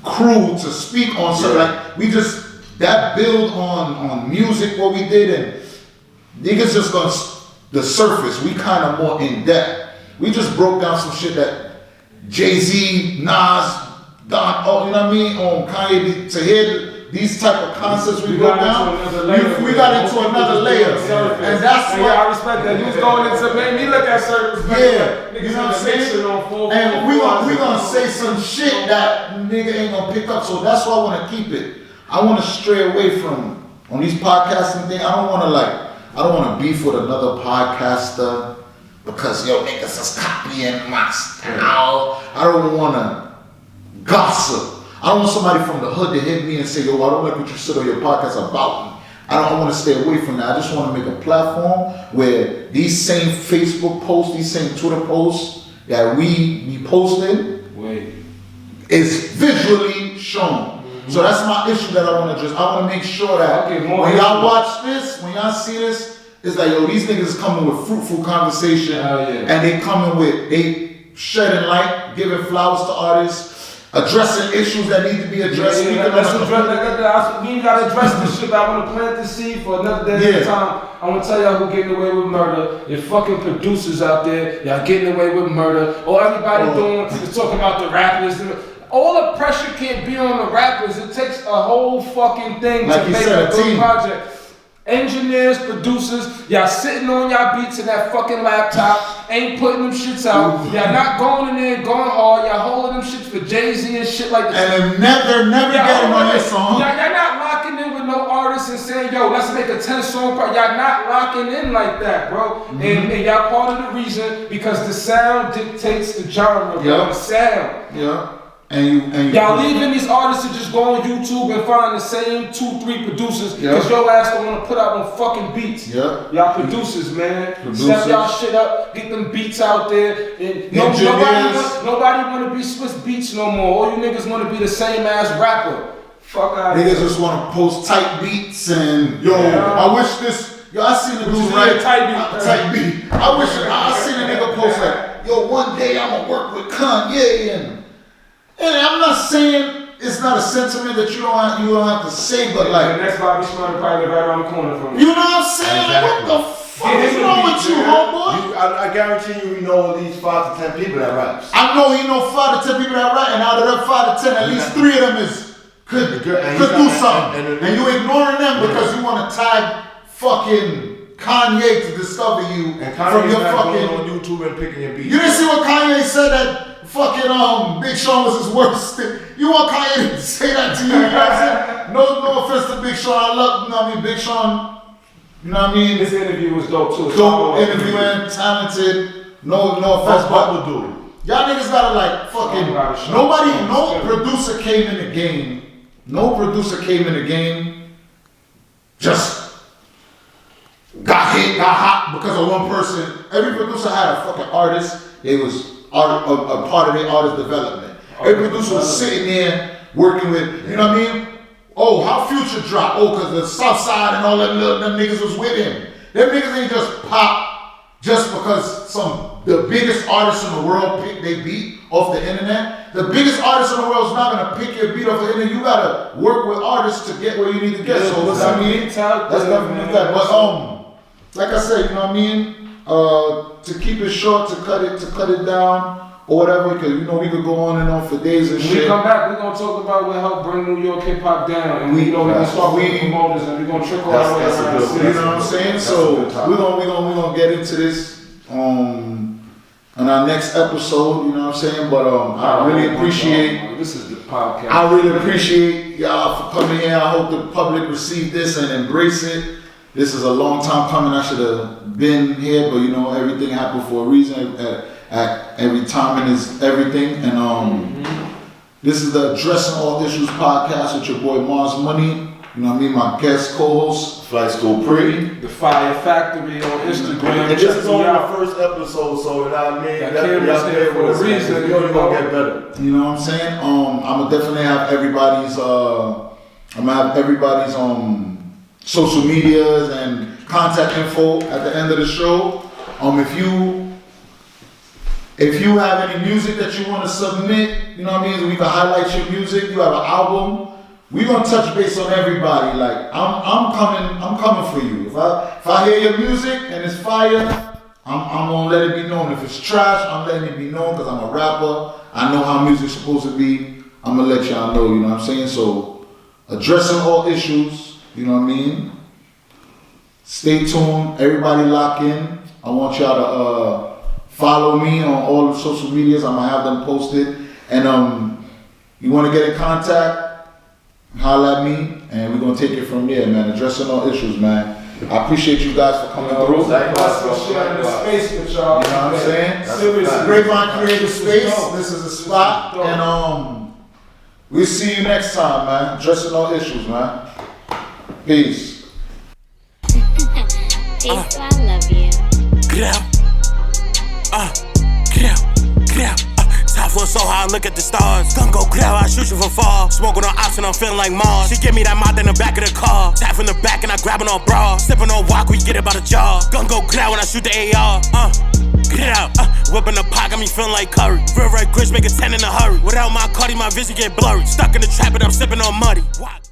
crew to speak on. So like, we just, that build on music, what we did, and niggas just gonna, the surface, we kind of more in depth. We just broke down some shit that Jay-Z, Nas, Don, you know what I mean, Kanye, to hear these type of concepts we broke down, we got into another layer. And that's what I respect that. You was going into, made me look at certain you know what I'm saying? And we gonna say some shit that nigga ain't gonna pick up, so that's why I wanna keep it. I wanna stray away from, on these podcasting things, I don't wanna beef with another podcaster because yo niggas is copying my style. I don't wanna gossip. I don't want somebody from the hood to hit me and say, yo, I don't like what you said on your podcast about me. I want to stay away from that. I just want to make a platform where these same Facebook posts, these same Twitter posts that we be posting is visually shown. So that's my issue that I want to address. I want to make sure that when y'all watch this, when y'all see this, it's like, yo, these niggas is coming with fruitful conversation, and they coming with, they shedding light, giving flowers to artists, addressing issues that need to be addressed. We gotta address this shit. I want to plant the seed for another day at a time. I want to tell y'all who getting away with murder. Your fucking producers out there, y'all getting away with murder. Or everybody doing is talking about the rappers. All the pressure can't be on the rappers. It takes a whole fucking thing to make a good project. Engineers, producers, y'all sitting on y'all beats in that fucking laptop, ain't putting them shits out. Y'all not going in there and going hard. Y'all holding them shits for Jay-Z and shit like that. And never getting on your song. Y'all not locking in with no artists and saying, yo, let's make a 10-song part. Y'all not locking in like that, bro. And y'all part of the reason, because the sound dictates the genre, bro. The sound. Yeah. And y'all leaving these artists to just go on YouTube and find the same 2-3 producers because your ass don't want to put out no fucking beats. Y'all producers, man. Step y'all shit up, get them beats out there. And nobody want to be Swiss Beats no more. All you niggas want to be the same ass rapper. Fuck out of here. Niggas just want to post tight beats and I wish this. Yo, I seen a dude tight beat. I seen a nigga post like, yo, one day I'ma work with Kanye and I'm not saying it's not a sentiment that you don't have to say, but like the next Bobby Smurder probably right around the corner from you. You know what I'm saying? Exactly. Like, what the fuck is wrong with you, homeboy? I guarantee you know at least 5 to 10 people that raps. I know he know 5 to 10 people that rap, and out of them 5 to 10, at least 3 of them could do something. And you ignoring them because you want to tag fucking Kanye to discover you from your fucking on YouTube and picking your beats. You didn't see what Kanye said that fucking Big Sean was his worst thing. You want Kanye to say that to you? You know what I'm saying? No offense to Big Sean. I love, you know what I mean, Big Sean. You know what I mean? This interview was dope too. Dope interviewing, talented. No offense, but y'all niggas gotta like fucking. No producer came in the game. No producer came in the game. Just got hit, got hot because of one person. Every producer had a fucking artist. It was a part of their artist development. Every producer was sitting there working with, you know what I mean? Oh, how Future dropped? Oh, because the South Side and all them niggas was with him. Them niggas ain't just pop just because the biggest artists in the world pick they beat off the internet. The biggest artist in the world is not gonna pick your beat off the internet. You gotta work with artists to get where you need to get. So what's I mean? That's definitely that. But like I said, you know what I mean? To keep it short, to cut it down. Or whatever, because you know we could go on and on for days and shit. When we come back, we're gonna talk about what helped bring New York hip hop down, and we're gonna start with promoters, and we're gonna trickle our way around. You know what I'm saying? So we're gonna get into this on our next episode. You know what I'm saying? But I really appreciate. This is the podcast. I really appreciate y'all for coming here. I hope the public receive this and embrace it. This is a long time coming. I should have been here, but you know everything happened for a reason. At every timing is everything, and this is the Addressing All Issues podcast with your boy Marz Money. You know what I mean? My guest co-host, Flightschool Pree. The Fire Factory on Instagram. And this is only our first episode, so you know what I mean? That's there for a reason. You're only gonna get better. You know what I'm saying? I'm gonna definitely have everybody's social medias and contact info at the end of the show. If you have any music that you want to submit, you know what I mean, so we can highlight your music. You have an album. We're gonna touch base on everybody. Like I'm coming for you. If I hear your music and it's fire, I'm gonna let it be known. If it's trash, I'm letting it be known because I'm a rapper. I know how music's supposed to be. I'm gonna let y'all know. You know what I'm saying? So addressing all issues. You know what I mean? Stay tuned. Everybody lock in. I want y'all to follow me on all the social medias. I'm gonna have them posted. And you wanna get in contact, holla at me, and we're gonna take it from there, man. Addressing all issues, man. I appreciate you guys for coming through. That's for sharing the space with y'all. You know what I'm saying? Seriously. Grapevine Creative Space. This is a spot. And we'll see you next time, man. Addressing all issues, man. Peace. Peace, I love you. Get out. Top floor so high, look at the stars. Gun go clear, I shoot you from far. Smoking on ops and I'm feeling like Marz. She give me that mouth in the back of the car. Tap from the back and I grab it on bra. Sipping on walk, we get it by the jaw. Gun go clear when I shoot the AR. Get out. Whipping the pot, got me feeling like curry. Real red grits make a 10 in a hurry. Without my Cardi, my vision get blurry. Stuck in the trap and I'm sipping on muddy. What?